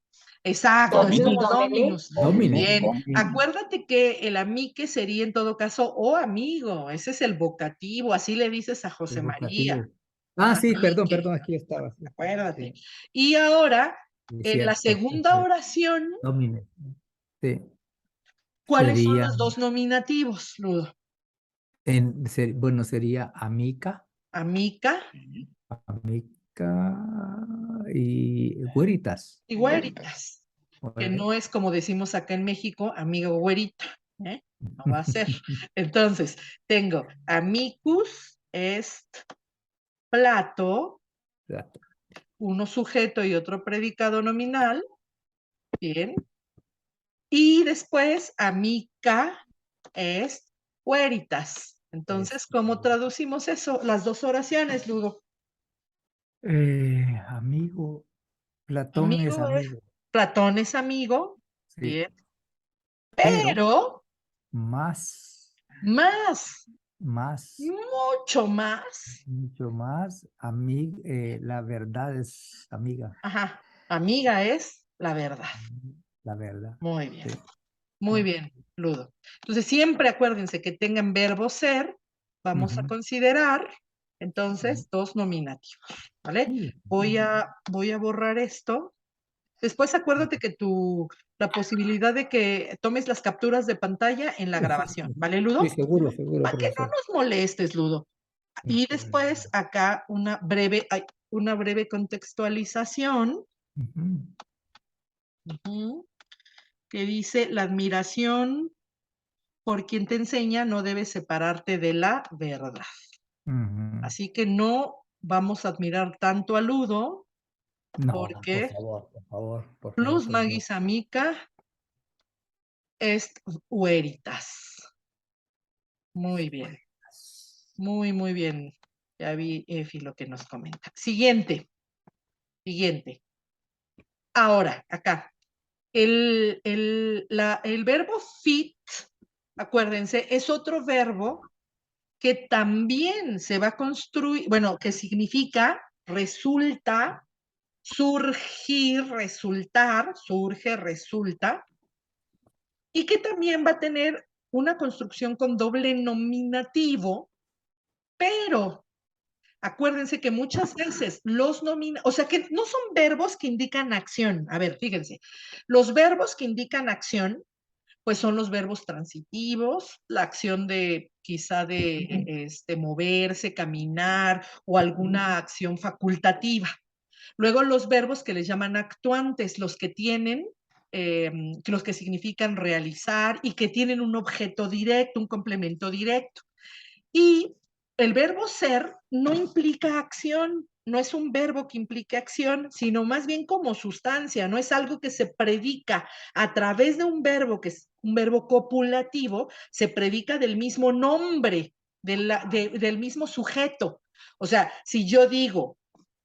Exacto, es Dominus. el dominus. Domine. Bien, Dominus. acuérdate que el amique sería en todo caso o amigo, ese es el vocativo, así le dices a José El María, vocativo. Ah, sí, perdón, amique, perdón, aquí estaba. Sí, acuérdate. sí, Y ahora, sí, en la cierto, segunda oración, Domine. Sí, ¿cuáles son sería, los dos nominativos, Ludo? bueno, sería amica, Amica amica y güeritas. y güeritas, que Güe- no es como decimos acá en México, amiga güerita, ¿eh? No va a ser. Entonces, tengo amicus est plato, uno sujeto y otro predicado nominal, bien, y después amica est pueritas. Entonces, ¿cómo traducimos eso? Las dos oraciones, Ludo. Amigo, Platón es Amigo es, amigo, Platón es amigo, sí, bien, pero pero más, más, más, mucho más, mucho más, la verdad es amiga, ajá, amiga es la verdad. la verdad. Muy bien. Sí. Muy bien, Ludo. Entonces, siempre acuérdense que tengan verbo ser, vamos a Ujú. considerar, entonces, dos nominativos, ¿vale? Sí. Voy a borrar esto. Después acuérdate que la posibilidad de que tomes las capturas de pantalla en la grabación, ¿vale, Sí, Ludo? seguro, seguro, Para que no profesor. nos molestes, Ludo. No hay Y problema. después acá una breve contextualización, Ujú. ujú, que dice la admiración por quien te enseña no debe separarte de la verdad. Ujú. Así que no vamos a admirar tanto a Ludo, No, por porque favor, por favor, por favor, plus profesor. magis amica est veritas. Muy bien, muy bien. Ya vi, Efi, lo que nos comenta. Siguiente. Ahora, acá. El verbo fit, acuérdense, es otro verbo que también se va a construir, bueno, que significa resulta, surgir, resultar, surge, resulta, y que también va a tener una construcción con doble nominativo, pero acuérdense que muchas veces o sea que no son verbos que indican acción. A ver, fíjense, los verbos que indican acción pues son los verbos transitivos, la acción de quizá de moverse, caminar o alguna acción facultativa. Luego los verbos que les llaman actuantes, los que tienen, los que significan realizar y que tienen un objeto directo, un complemento directo. Y el verbo ser no implica acción, no es un verbo que implique acción, sino más bien como sustancia, no es algo que se predica a través de un verbo que es un verbo copulativo, se predica del mismo nombre, del mismo sujeto. O sea, si yo digo,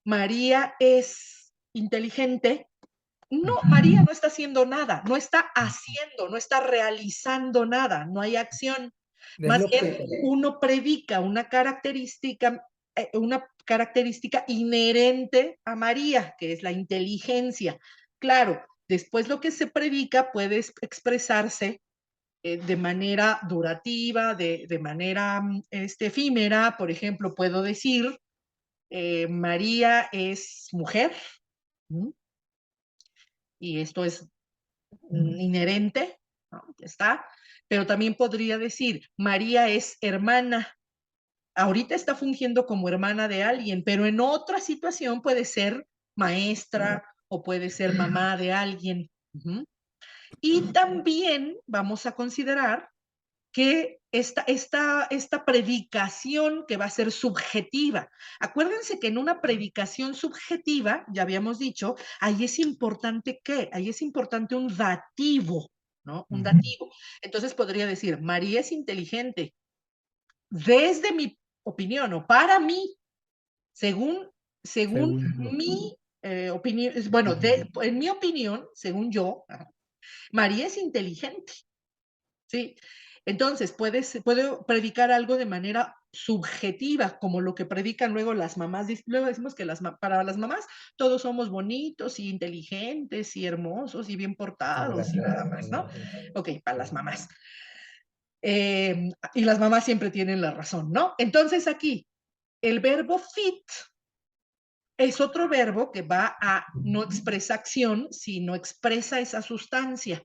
María es inteligente, no, María no está haciendo nada, no está haciendo, no está realizando nada, no hay acción. Es Más lo bien, que, uno predica una característica inherente a María, que es la inteligencia. Claro, después lo que se predica puede expresarse de manera durativa, de manera efímera. Por ejemplo, puedo decir, María es mujer, ¿m? Y esto es inherente, ¿no? Está, pero también podría decir, María es hermana. Ahorita está fungiendo como hermana de alguien, pero en otra situación puede ser maestra o puede ser mamá de alguien. Y también vamos a considerar que esta predicación que va a ser subjetiva. Acuérdense que en una predicación subjetiva, ya habíamos dicho, ahí es importante un dativo, ¿no? Un dativo. Entonces podría decir, María es inteligente, desde mi opinión o para mí, según según yo. mi opinión, bueno, en mi opinión, según yo, María es inteligente, ¿sí? Entonces, puedo predicar algo de manera subjetiva, como lo que predican luego las mamás. Luego decimos que para las mamás todos somos bonitos y inteligentes y hermosos y bien portados y nada más, ¿no? Ok, para las mamás. Y las mamás siempre tienen la razón, ¿no? Entonces aquí, el verbo fit es otro verbo que no expresa acción, sino expresa esa sustancia.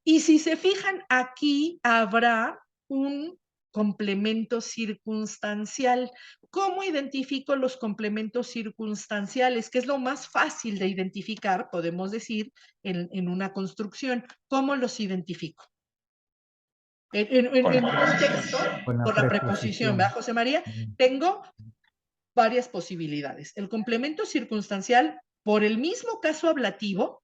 Y si se fijan, aquí habrá un complemento circunstancial. ¿Cómo identifico los complementos circunstanciales? Que es lo más fácil de identificar, podemos decir, en una construcción. ¿Cómo los identifico? En un texto, Con la por la preposición, ¿verdad, José María? Tengo varias posibilidades. El complemento circunstancial por el mismo caso ablativo,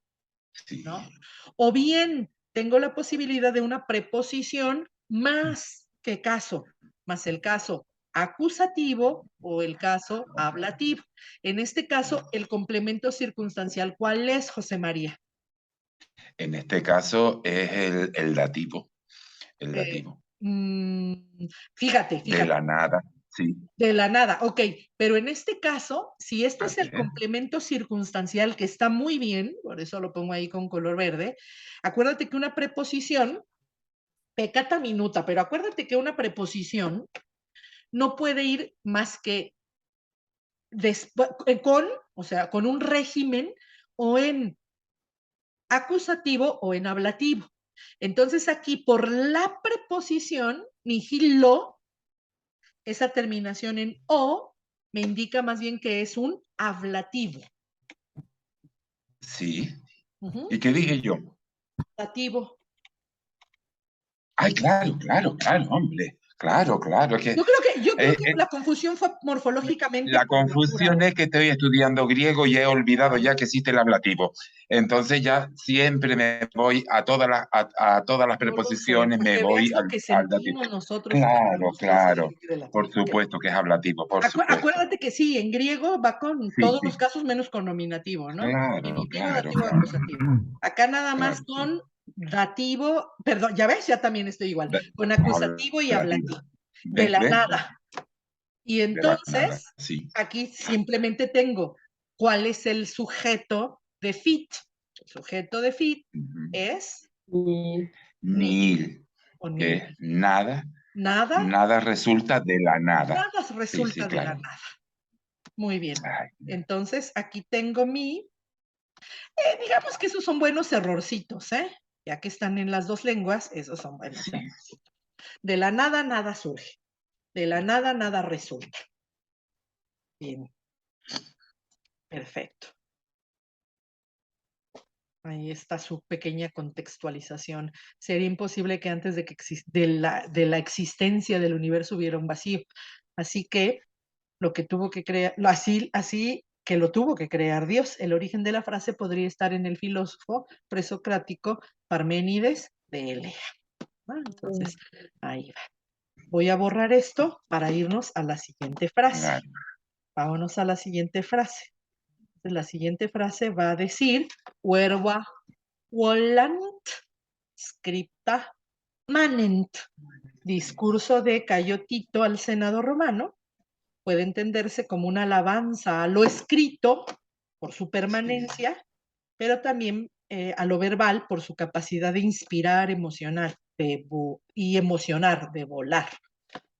Sí. ¿no? O bien tengo la posibilidad de una preposición más que caso, más el caso acusativo o el caso ablativo. En este caso, el complemento circunstancial, ¿cuál es, José María? En este caso es el dativo. El dativo. Fíjate. De la nada, sí. De la nada, ok, pero en este caso, si este es el Así es. complemento circunstancial, que está muy bien, por eso lo pongo ahí con color verde, acuérdate que una preposición, pecata minuta, pero acuérdate que una preposición no puede ir más que con un régimen o en acusativo o en ablativo. Entonces aquí, por la preposición, nihilo, esa terminación en o, me indica más bien que es un ablativo. Sí. Uh-huh. ¿Y qué dije yo? Ablativo. Ay, claro, hombre. Claro. Yo creo que la confusión fue morfológicamente. La confusión es que estoy estudiando griego y he olvidado ya que existe el ablativo. Entonces ya siempre me voy a todas las preposiciones, me voy al dativo. Nosotros. Claro. Por supuesto que es ablativo, por supuesto. Acuérdate que sí, en griego va con todos los casos menos con nominativo, ¿no? Genitivo, dativo, acusativo. Acá nada más con dativo, perdón, ya ves, ya también estoy igual, con acusativo y ablativo. De la nada. Y entonces, aquí simplemente tengo cuál es el sujeto de fit. El sujeto de fit es Nil. Que nada. Nada. Nada resulta de la nada. Nada resulta de la nada. Muy bien. Entonces, aquí tengo digamos que esos son buenos errorcitos, ¿eh? Ya que están en las dos lenguas, esos son buenos errorcitos. De la nada, nada surge. De la nada, nada resulta. Bien. Perfecto. Ahí está su pequeña contextualización. Sería imposible que antes de la existencia del universo hubiera un vacío. Así que lo que tuvo que crear, así que lo tuvo que crear Dios. El origen de la frase podría estar en el filósofo presocrático Parménides de Elea. Entonces, ahí va. Voy a borrar esto para irnos a la siguiente frase. Vámonos a la siguiente frase. Entonces, la siguiente frase va a decir, verba volant scripta manent. Discurso de Cayo Tito al Senado romano. Puede entenderse como una alabanza a lo escrito por su permanencia, pero también a lo verbal por su capacidad de inspirar, emocionar y emocionar, de volar,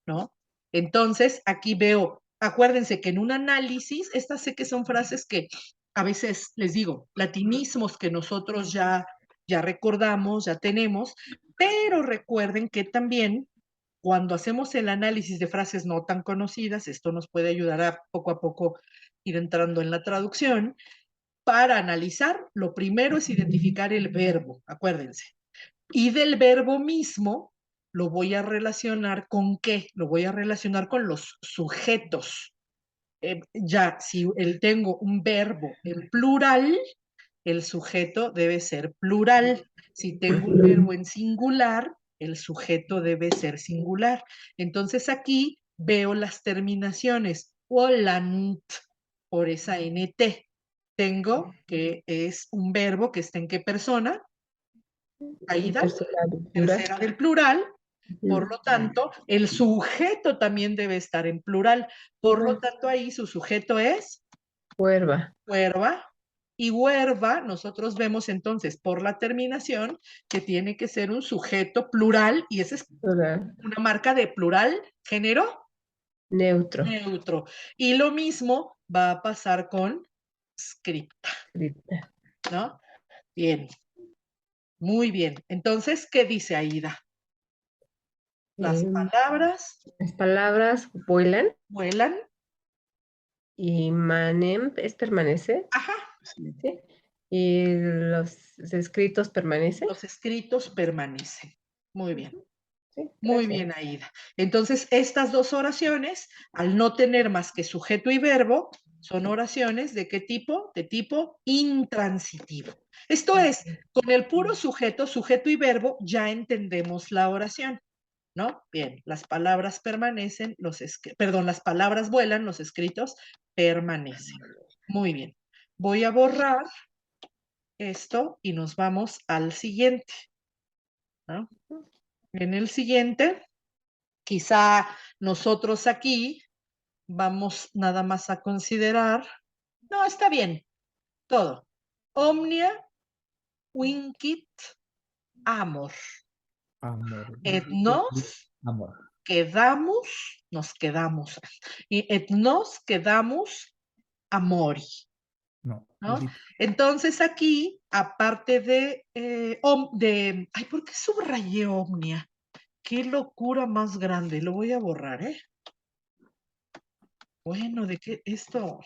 ¿no? Entonces, aquí veo, acuérdense que en un análisis, estas sé que son frases que a veces, les digo, latinismos que nosotros ya recordamos, ya tenemos, pero recuerden que también cuando hacemos el análisis de frases no tan conocidas, esto nos puede ayudar a poco ir entrando en la traducción. Para analizar, lo primero es identificar el verbo, acuérdense. Y del verbo mismo lo voy a relacionar con ¿qué? Lo voy a relacionar con los sujetos. Ya, si tengo un verbo en plural, el sujeto debe ser plural. Si tengo un verbo en singular, el sujeto debe ser singular. Entonces aquí veo las terminaciones volant por esa NT. Tengo que es un verbo que está en qué persona? Aida, tercera del plural, Por lo tanto, el sujeto también debe estar en plural. Por lo tanto, ahí su sujeto es Huerva. huerva. Y huerva, nosotros vemos entonces por la terminación que tiene que ser un sujeto plural, y esa es Plural. una marca de plural, género Neutro. neutro. Y lo mismo va a pasar con scripta, Cripta. ¿no? Bien, muy bien. Entonces, ¿qué dice Aida? Las palabras Las palabras vuelan vuelan. y manem es permanece. Ajá. ¿Sí? Y los escritos permanecen. Los escritos permanecen. Muy bien. Sí, Muy gracias. bien, Aida. Entonces, estas dos oraciones, al no tener más que sujeto y verbo, son oraciones ¿de qué tipo? De tipo intransitivo. Esto es, con el puro sujeto, sujeto y verbo, ya entendemos la oración, ¿no? Bien, las palabras permanecen, las palabras vuelan, los escritos permanecen. Muy bien. Voy a borrar esto y nos vamos al siguiente, ¿no? En el siguiente, quizá nosotros aquí vamos nada más a considerar, no, está bien, todo. Omnia vincit amor. Amor. Et nos Amor. quedamos, nos quedamos. Y et nos quedamos amori. No. ¿No? Entonces aquí, aparte ay, ¿por qué subrayé omnia? Qué locura más grande, lo voy a borrar, ¿eh? Bueno, ¿de qué esto?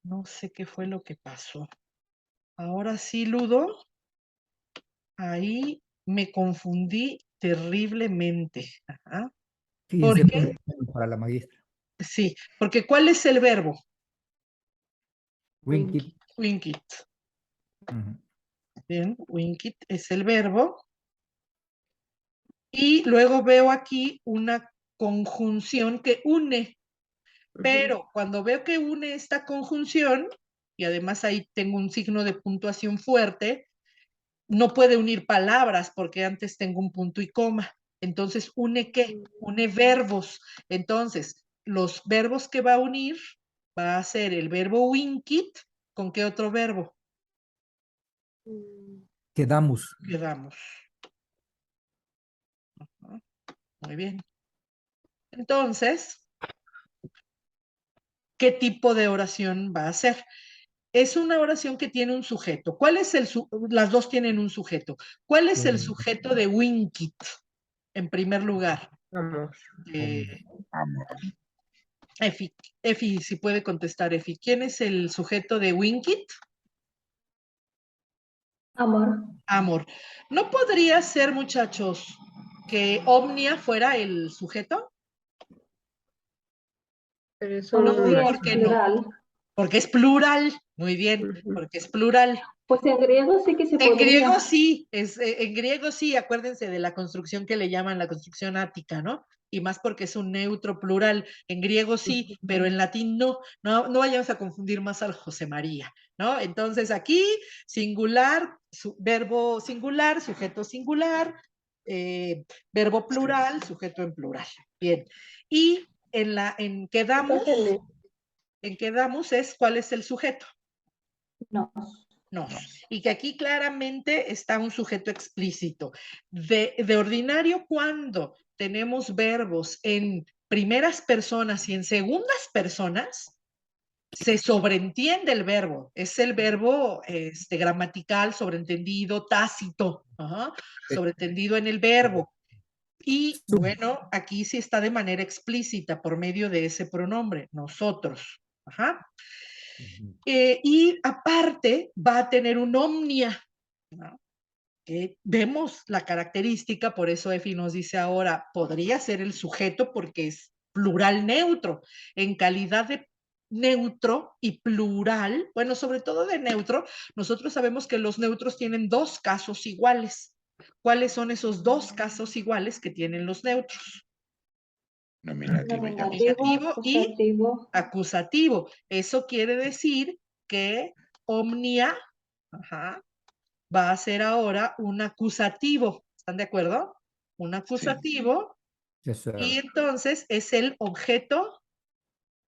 No sé qué fue lo que pasó. Ahora sí, Ludo, ahí me confundí terriblemente. Ajá. ¿Por Fíjense, qué? para la maestra. Sí, porque ¿cuál es el verbo? Winkit. Winkit. Ujú. Bien, winkit es el verbo. Y luego veo aquí una conjunción que une. Pero cuando veo que une esta conjunción, y además ahí tengo un signo de puntuación fuerte, no puede unir palabras porque antes tengo un punto y coma. Entonces, ¿une qué? Une verbos. Entonces, los verbos que va a unir va a ser el verbo winkit. ¿Con qué otro verbo? Quedamos. Quedamos. Muy bien. Entonces, ¿qué tipo de oración va a ser? Es una oración que tiene un sujeto. ¿Cuál es las dos tienen un sujeto. ¿Cuál es el sujeto de winkit? En primer lugar. Amor. Amor. Efi, si puede contestar Efi. ¿Quién es el sujeto de winkit? Amor. Amor. ¿No podría ser, muchachos, que omnia fuera el sujeto? Pero es No, Sí, es ¿por qué no? plural. Porque es plural. Muy bien, porque es plural. Pues en griego sí que se En podría. griego sí, en griego sí, acuérdense de la construcción que le llaman la construcción ática, ¿no? Y más porque es un neutro plural. En griego sí, pero en latín no. No vayamos a confundir más al José María, ¿no? Entonces aquí, singular, verbo singular, sujeto singular, verbo plural, sujeto en plural. Bien. Y en Entonces, quedamos es cuál es el sujeto. no. Nos. Y que aquí claramente está un sujeto explícito. De ordinario, cuando tenemos verbos en primeras personas y en segundas personas, se sobreentiende el verbo. Es el verbo gramatical, sobreentendido, tácito, sobreentendido en el verbo. Y bueno, aquí sí está de manera explícita por medio de ese pronombre, nosotros. Ajá. Y aparte va a tener un omnia, ¿no? Vemos la característica, por eso Efi nos dice ahora, podría ser el sujeto porque es plural neutro. En calidad de neutro y plural, bueno, sobre todo de neutro, nosotros sabemos que los neutros tienen dos casos iguales. ¿Cuáles son esos dos casos iguales que tienen los neutros? Nominativo y Nominativo y acusativo. acusativo. Eso quiere decir que omnia, va a ser ahora un acusativo. ¿Están de acuerdo? un acusativo, Yes, y sir. entonces es el objeto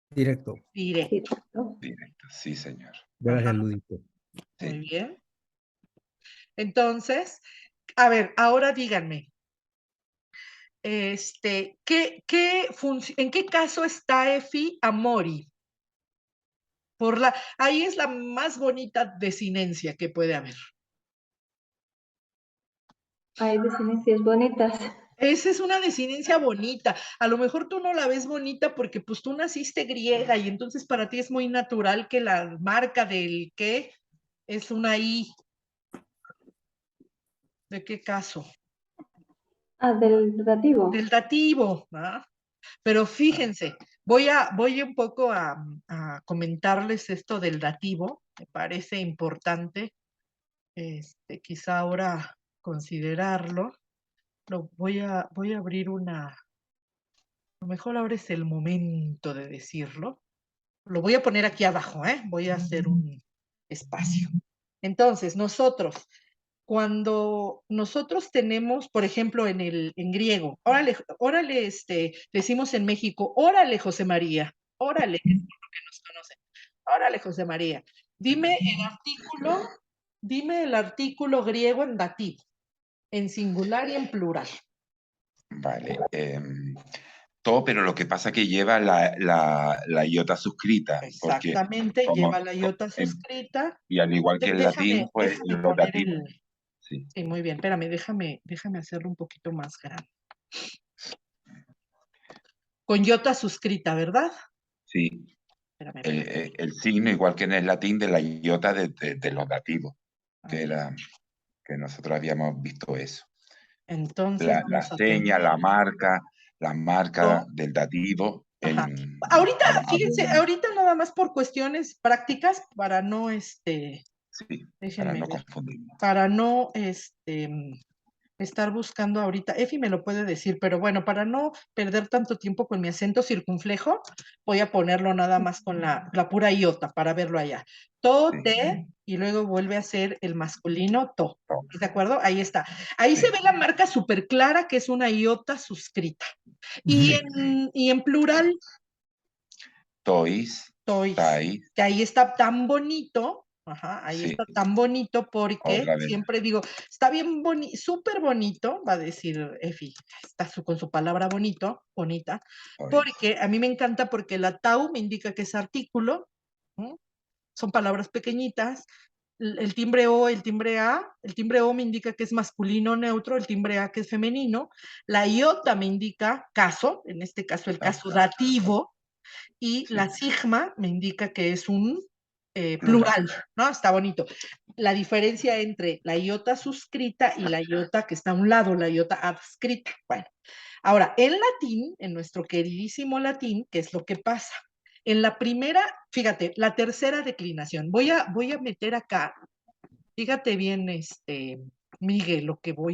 Directo. directo. Directo. Directo, sí, señor. Gracias, Ajá. Ludito. Muy Sí. bien. Entonces, a ver, ahora díganme, ¿en qué caso está Efi Amori? Ahí es la más bonita desinencia que puede haber. Hay desinencias bonitas. Esa es una desinencia bonita. A lo mejor tú no la ves bonita porque pues tú naciste griega y entonces para ti es muy natural que la marca del qué es una I. ¿De qué caso? Del dativo. Del dativo, ¿ah? Pero fíjense, voy un poco a comentarles esto del dativo, me parece importante, quizá ahora considerarlo. Voy a abrir a lo mejor ahora es el momento de decirlo. Lo voy a poner aquí abajo, ¿eh? Voy a hacer un espacio. Entonces, cuando nosotros tenemos, por ejemplo, en griego, órale, decimos en México, órale, José María, órale, que es por lo que nos conocen, órale, José María. Dime el artículo griego en dativo, en singular y en plural. Vale. Todo, pero lo que pasa es que lleva la iota suscrita. Porque Exactamente, lleva la iota suscrita. y al igual que el latín, pues Déjame los poner dativos. Sí. Sí, muy bien, espérame, déjame hacerlo un poquito más grande. Con iota suscrita, ¿verdad? Sí. Espérame. El signo, igual que en el latín, de la iota de los dativos, Ahí. que nosotros habíamos visto eso. Entonces La vamos a seña, poner la marca del dativo. Ajá. Fíjense, ahorita nada más por cuestiones prácticas, para no, Sí, para déjenme no ver, confundirnos. para no, estar buscando ahorita, Efi me lo puede decir, pero bueno, para no perder tanto tiempo con mi acento circunflejo, voy a ponerlo nada más con la pura iota para verlo allá. To, te, y luego vuelve a ser el masculino to. ¿Estás de acuerdo? Ahí está. Ahí se ve la marca súper clara que es una iota suscrita. Y en plural, Tois, tois, tais. que ahí está tan bonito. Ajá, ahí Sí. está tan bonito porque Otra vez. siempre digo, está bien bonito, súper bonito, va a decir Efi, está con su palabra bonita, Tois. porque a mí me encanta porque la tau me indica que es artículo, ¿no? Son palabras pequeñitas, el timbre O, el timbre A, el timbre O me indica que es masculino neutro, el timbre A que es femenino, la iota me indica caso, en este caso el caso dativo, y la sigma me indica que es un plural, ¿no? Está bonito. La diferencia entre la iota suscrita y la iota que está a un lado, la iota adscrita. Bueno, ahora, en latín, en nuestro queridísimo latín, ¿qué es lo que pasa? En la primera, fíjate, la tercera declinación. Voy a meter acá, fíjate bien, Miguel,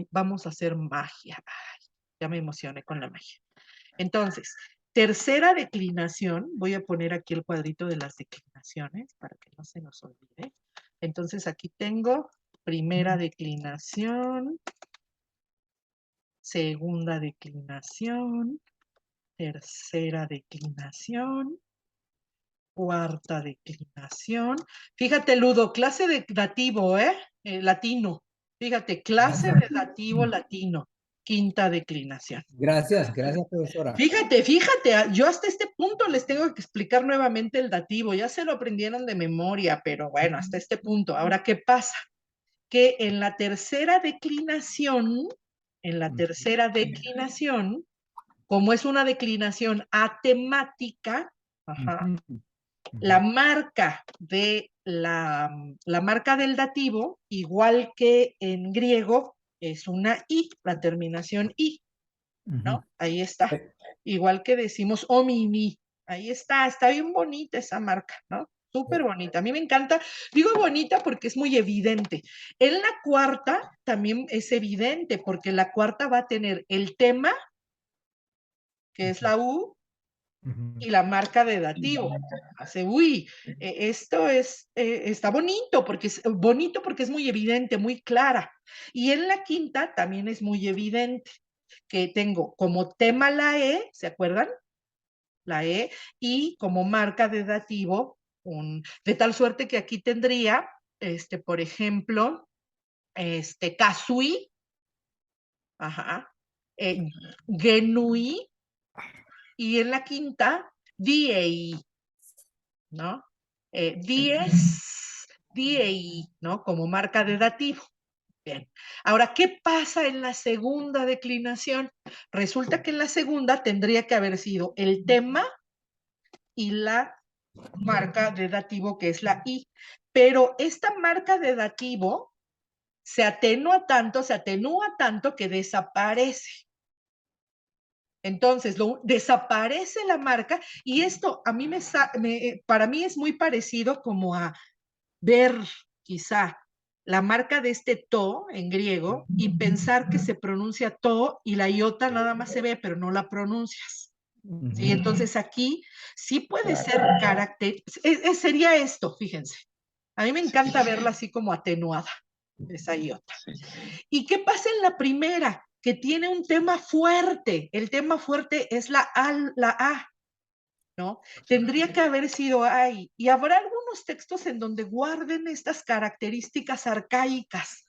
vamos a hacer magia. Ay, ya me emocioné con la magia. Entonces, tercera declinación, voy a poner aquí el cuadrito de las declinaciones para que no se nos olvide. Entonces, aquí tengo primera declinación, segunda declinación, tercera declinación, cuarta declinación. Fíjate, Ludo, clase de dativo, latino. Fíjate, clase de dativo latino, quinta declinación. Gracias, profesora. Fíjate, yo hasta este punto les tengo que explicar nuevamente el dativo, ya se lo aprendieron de memoria, pero bueno, hasta este punto. Ahora, ¿qué pasa? Que en la tercera declinación, como es una declinación atemática, la marca la marca del dativo, igual que en griego, es una I, la terminación I. ¿No? Ahí está. Igual que decimos homini. Ahí está bien bonita esa marca, ¿no? Súper bonita. A mí me encanta. Digo bonita porque es muy evidente. En la cuarta también es evidente porque la cuarta va a tener el tema, que es la U, y la marca de dativo. Hace, uy, esto está bonito porque es muy evidente, muy clara. Y en la quinta también es muy evidente. que tengo como tema la E, ¿se acuerdan? La E, y como marca de dativo, de tal suerte que aquí tendría, por ejemplo, Kasui, ajá, Genui, y en la quinta, DEI, ¿no? 10, DEI, ¿no? Como marca de dativo. Bien. Ahora, ¿qué pasa en la segunda declinación? Resulta que en la segunda tendría que haber sido el tema y la marca de dativo, que es la I. Pero esta marca de dativo se atenúa tanto que desaparece. Entonces, desaparece la marca y esto a mí para mí es muy parecido como a ver quizá la marca de este to en griego y pensar que se pronuncia to y la iota nada más se ve, pero no la pronuncias. ¿Sí? Entonces aquí sí puede ser carácter, sería esto, fíjense. A mí me encanta verla así como atenuada, esa iota. ¿Y qué pasa en la primera? Que tiene un tema fuerte. El tema fuerte es la A, ¿no? Tendría que haber sido ahí. Y habrá algunos textos en donde guarden estas características arcaicas.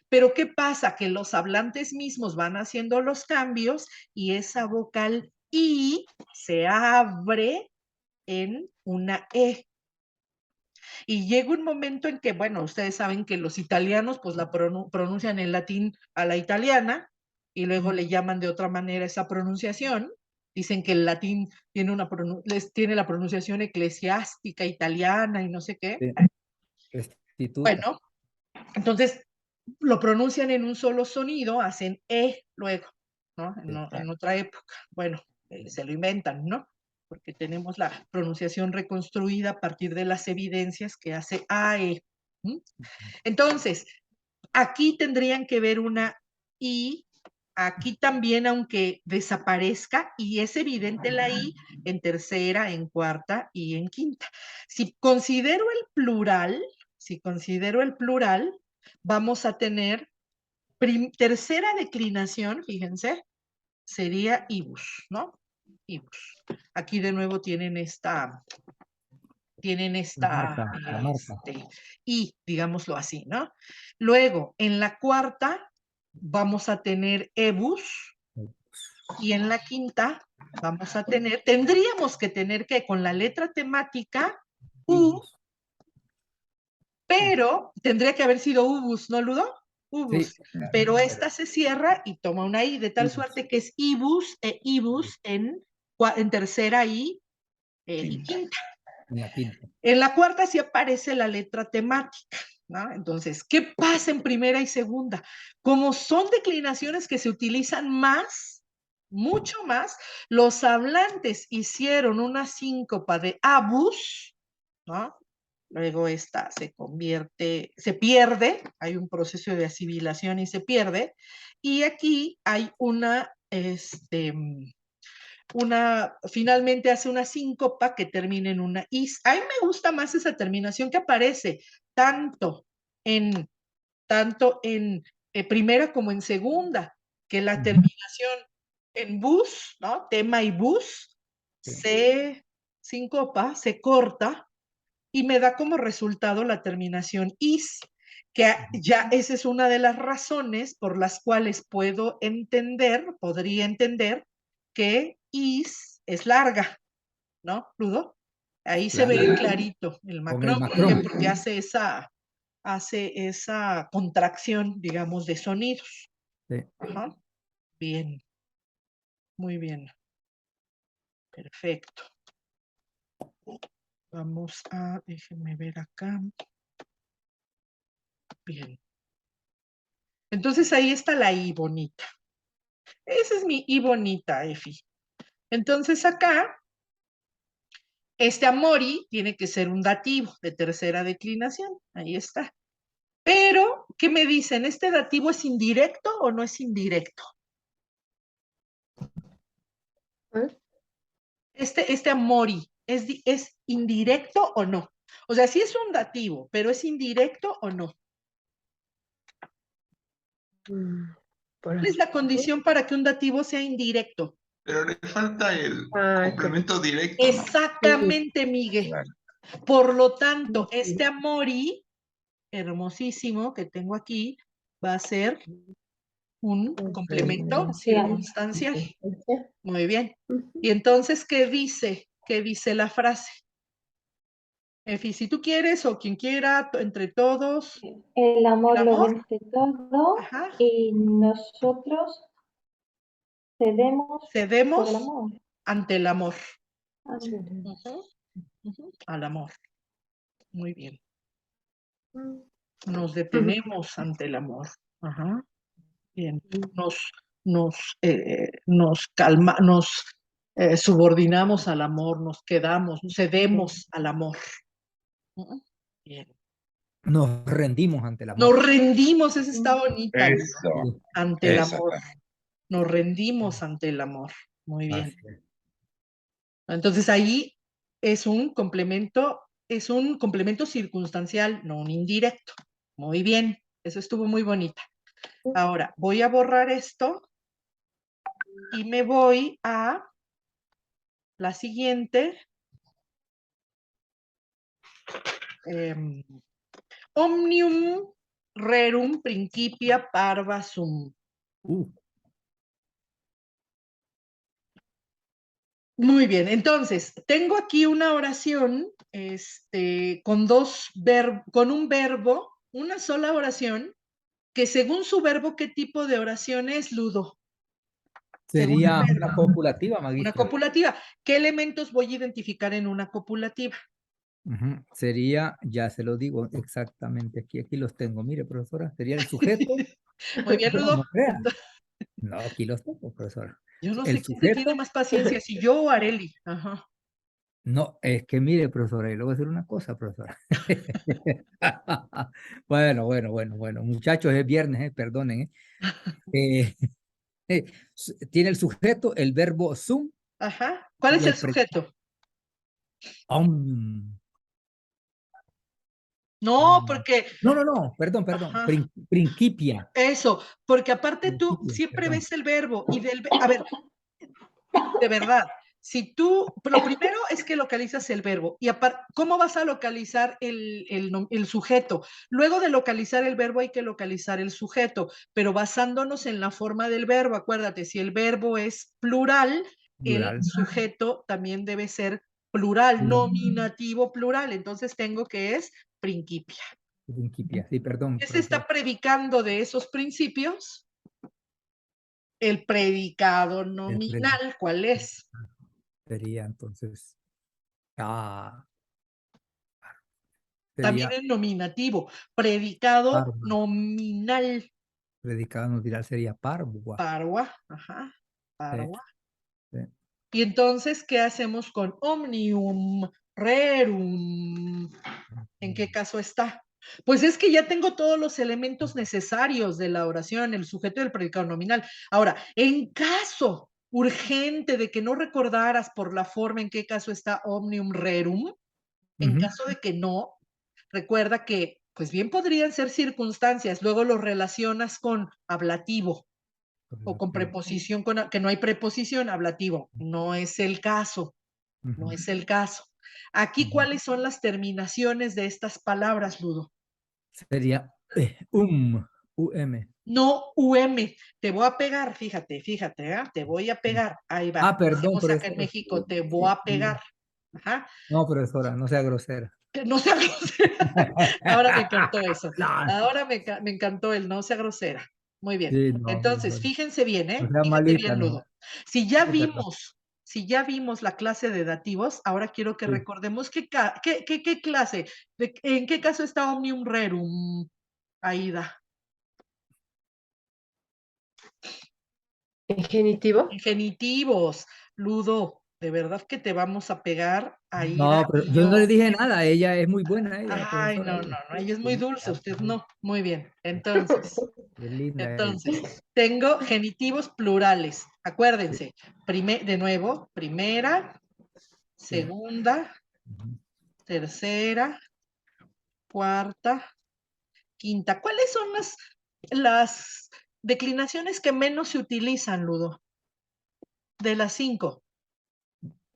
Pero ¿qué pasa? Que los hablantes mismos van haciendo los cambios y esa vocal I se abre en una E. Y llega un momento en que, bueno, ustedes saben que los italianos pues la pronuncian en latín a la italiana y luego le llaman de otra manera esa pronunciación. Dicen que el latín tiene tiene la pronunciación eclesiástica italiana y no sé qué. Bueno, entonces lo pronuncian en un solo sonido, hacen luego, ¿no? En otra época. Bueno, se lo inventan, ¿no? Porque tenemos la pronunciación reconstruida a partir de las evidencias que hace AE. Entonces, aquí tendrían que ver una I, aquí también, aunque desaparezca, y es evidente la I en tercera, en cuarta y en quinta. Si considero el plural, vamos a tener tercera declinación, fíjense, sería ibus, ¿no? Ibus. Aquí de nuevo tienen esta y, digámoslo así, ¿no? Luego, en la cuarta, vamos a tener ebus, y en la quinta, tendríamos que tener que, con la letra temática, U, pero tendría que haber sido ubus, ¿no, Ludo? Ubus. Sí. Pero esta se cierra y toma una I, de tal suerte que es ibus e ibus en tercera I y quinta. En la cuarta sí aparece la letra temática, ¿no? Entonces, ¿qué pasa en primera y segunda? Como son declinaciones que se utilizan más, mucho más, los hablantes hicieron una síncopa de abus, ¿no? Luego esta se pierde, hay un proceso de asimilación y se pierde, y aquí hay finalmente hace una síncopa que termina en una is. A mí me gusta más esa terminación que aparece tanto en primera como en segunda, que la terminación en bus, ¿no? Tema y bus, se síncopa, se corta, y me da como resultado la terminación is, que ya esa es una de las razones por las cuales podría entender que is es larga, ¿no, Ludo? Ahí se ve clarito el macrón, porque hace esa contracción, digamos, de sonidos. Sí. Ajá. Bien. Muy bien. Perfecto. Vamos déjenme ver acá. Bien. Entonces ahí está la I bonita. Esa es mi I bonita, Efi. Entonces acá, este amori tiene que ser un dativo de tercera declinación. Ahí está. Pero, ¿qué me dicen? ¿Este dativo es indirecto o no es indirecto? Este amori, ¿es indirecto o no? O sea, sí es un dativo, pero ¿es indirecto o no? ¿Cuál es la condición para que un dativo sea indirecto? Pero le falta el Ah, complemento directo, ¿no? Exactamente, Miguel. Claro. Por lo tanto, este amori hermosísimo que tengo aquí va a ser un complemento circunstancial. Muy bien. Y entonces, ¿qué dice? ¿Qué dice la frase? Efi, si tú quieres o quien quiera, entre todos. El amor ¿El lo amor? vence todo Ajá. y nosotros cedemos por el Cedemos amor. ante el amor. Ah, Ujú, ujú, al amor. Muy bien. Nos detenemos ante el amor. Ajá. Bien. Nos calma, nos subordinamos al amor, nos quedamos, cedemos al amor. Ujú. Bien. Nos rendimos ante el Nos amor. rendimos, esa está bonita, Ludo, Eso, ante el eso amor. también. Nos rendimos ante el amor. Muy bien. Así es. Entonces ahí es un complemento circunstancial, no un indirecto. Muy bien, eso estuvo muy bonita. Ahora voy a borrar esto y me voy a la siguiente. Omnium rerum principia parva sum. Muy bien, entonces, tengo aquí una oración con un verbo, una sola oración, que según su verbo, ¿qué tipo de oración es, Ludo? Según el Sería verbo. una copulativa, Una magistra. copulativa. ¿Qué elementos voy a identificar en una copulativa? Sería, ya se lo digo exactamente, aquí los tengo. Mire, profesora, sería el sujeto. Muy bien, No, Ludo. no crea. No, aquí los tengo, profesora. Yo no El sé quién te tiene sujeto, más paciencia, si yo o Areli. Ajá. no, es que mire, profesora, y le voy a decir una cosa, profesora. Bueno, muchachos, es viernes, perdonen. Tiene el sujeto, el verbo sum Ajá. ¿Cuál es y el el sujeto? om. No, porque, No, perdón, ajá, principia. eso, porque aparte tú Principia, siempre perdón. ves el verbo y a ver, de verdad, si tú, lo primero es que localizas el verbo y aparte, ¿cómo vas a localizar el sujeto? Luego de localizar el verbo hay que localizar el sujeto, pero basándonos en la forma del verbo, acuérdate, si el verbo es plural, el Plural. sujeto también debe ser plural, nominativo plural, entonces tengo que es principia. Principia, sí, perdón, ¿Qué se está profesor. predicando de esos principios? El predicado El nominal, ¿cuál es? sería entonces, También sería el nominativo, predicado parva. nominal. Predicado nominal sería parvua. Parva, ajá, Sí, parva. sí. Y entonces, ¿qué hacemos con omnium rerum? ¿En qué caso está? Pues es que ya tengo todos los elementos necesarios de la oración, el sujeto y el predicado nominal. Ahora, en caso urgente de que no recordaras por la forma en qué caso está omnium rerum, en caso de que no, recuerda que, pues bien podrían ser circunstancias, luego lo relacionas con ablativo o con preposición, que no hay preposición, ablativo. No es el caso, no es el caso. Aquí, ¿cuáles son las terminaciones de estas palabras, Ludo? Sería No te voy a pegar, fíjate, te voy a pegar, ahí va, Perdón, decimos acá en profesora. México, te voy a pegar. Ajá. No, profesora, no sea grosera. Que no sea grosera. Ahora me encantó eso. No, Ahora me encantó el no sea grosera. Muy bien. sí, no, Entonces, profesora. fíjense bien, No sea Fíjate malita, bien, no. Ludo. Si ya Sí, perdón. vimos la clase de dativos, ahora quiero que Sí. recordemos qué clase, en qué caso está omnium rerum, Aida. ¿En genitivo? En genitivos, Ludo, de verdad que te vamos a pegar, Aida. No, pero yo no le dije nada, ella es muy buena, ella, la Ay, profesora. no, ella es muy dulce, Ah, usted no. Muy bien. Entonces, es linda ella. tengo genitivos plurales. Acuérdense, de nuevo, primera, Sí. segunda, tercera, cuarta, quinta. ¿Cuáles son las declinaciones que menos se utilizan, Ludo, de las 5.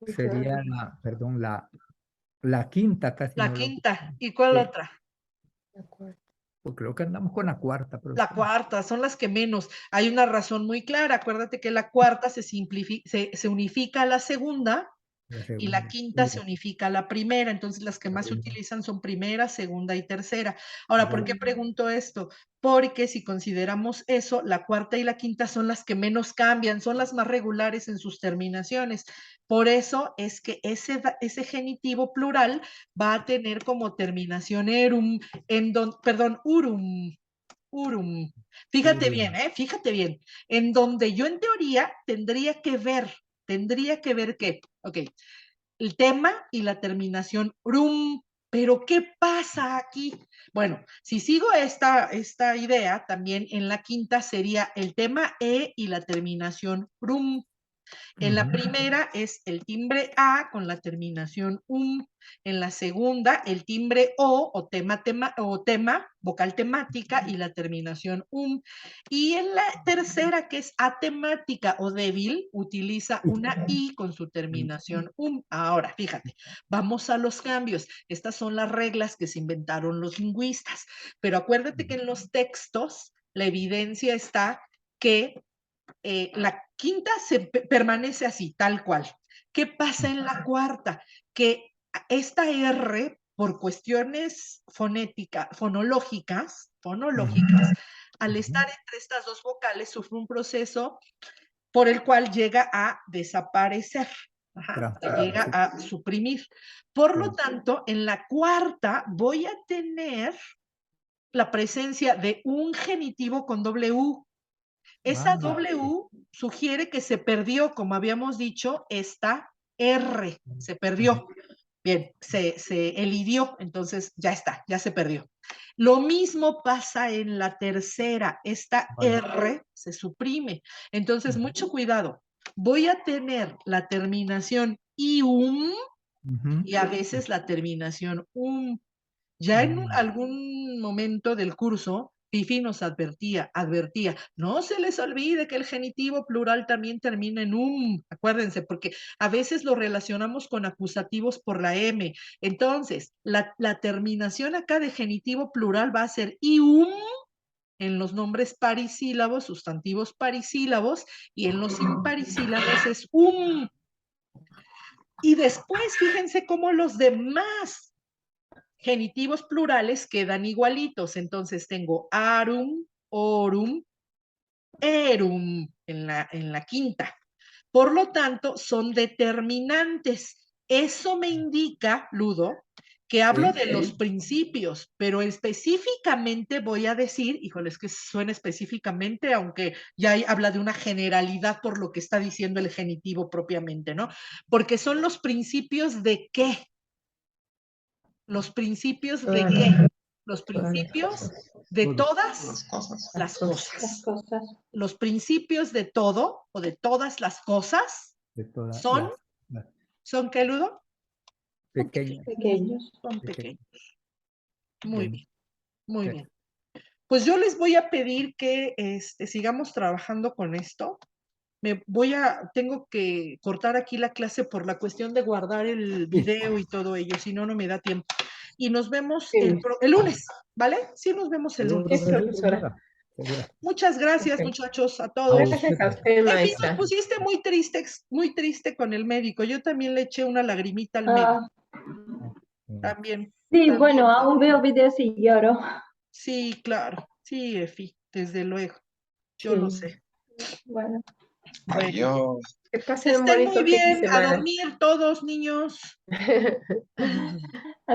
Sería perdón, la quinta casi La no lo... quinta. ¿Y cuál Sí, otra? pues creo que andamos con la cuarta, pero La cuarta, son las que menos. Hay una razón muy clara. Acuérdate que la cuarta se unifica a la segunda y la quinta se unifica a la primera. Entonces, las que más se utilizan son primera, segunda y tercera. Ahora, ¿por qué pregunto esto? Porque si consideramos eso, la cuarta y la quinta son las que menos cambian, son las más regulares en sus terminaciones. Por eso es que ese genitivo plural va a tener como terminación erum, urum. Fíjate bien, fíjate bien. En donde yo en teoría tendría que ver que, ok, el tema y la terminación rum. Pero ¿qué pasa aquí? Bueno, si sigo esta idea, también en la quinta sería el tema y la terminación rum. En la primera es el timbre A con la terminación En la segunda, el timbre o tema, vocal temática y la terminación Y en la tercera, que es atemática o débil, utiliza una I con su terminación Ahora, fíjate, vamos a los cambios. Estas son las reglas que se inventaron los lingüistas. Pero acuérdate que en los textos la evidencia está que la quinta permanece así, tal cual. ¿Qué pasa en la cuarta? Que esta R, por cuestiones fonológicas, al estar entre estas dos vocales, sufre un proceso por el cual llega a desaparecer, llega a suprimir. Por lo tanto, en la cuarta voy a tener la presencia de un genitivo con W. Esa W sugiere que se perdió, como habíamos dicho, esta R, se perdió. Bien, se elidió, entonces ya está, ya se perdió. Lo mismo pasa en la tercera, esta R se suprime. Entonces, mucho cuidado. Voy a tener la terminación ium y a veces la terminación Ya en algún momento del curso, Fifi nos advertía, no se les olvide que el genitivo plural también termina en acuérdense, porque a veces lo relacionamos con acusativos por la M. Entonces, la terminación acá de genitivo plural va a ser ium en los nombres parisílabos, sustantivos parisílabos, y en los imparisílabos es Y después, fíjense cómo los demás genitivos plurales quedan igualitos. Entonces tengo arum, orum, erum en la quinta. Por lo tanto, son determinantes. Eso me indica, Ludo, que hablo de los principios, pero específicamente voy a decir, híjole, es que suena específicamente, aunque ya habla de una generalidad por lo que está diciendo el genitivo propiamente, ¿no? Porque son los principios de qué. ¿Los principios de qué? Los principios de todas las cosas. Los principios de todo o de todas las cosas son, ¿son qué, Ludo? Pequeños. Son pequeños. Muy bien, muy bien. Pues yo les voy a pedir que sigamos trabajando con esto. Tengo que cortar aquí la clase por la cuestión de guardar el video y todo ello, si no, no me da tiempo. Y nos vemos el lunes, ¿vale? Sí, nos vemos el lunes. Muchas gracias, muchachos, a todos. Gracias a usted, maestra. Nos pusiste muy triste con el médico. Yo también le eché una lagrimita al médico. También. Sí, también. bueno, aún veo videos y lloro. Sí, claro. Sí, Efi, desde luego. Yo lo sé. Bueno. Adiós. Que pasen un Estén bonito muy bien, fin de semana. a dormir todos, niños.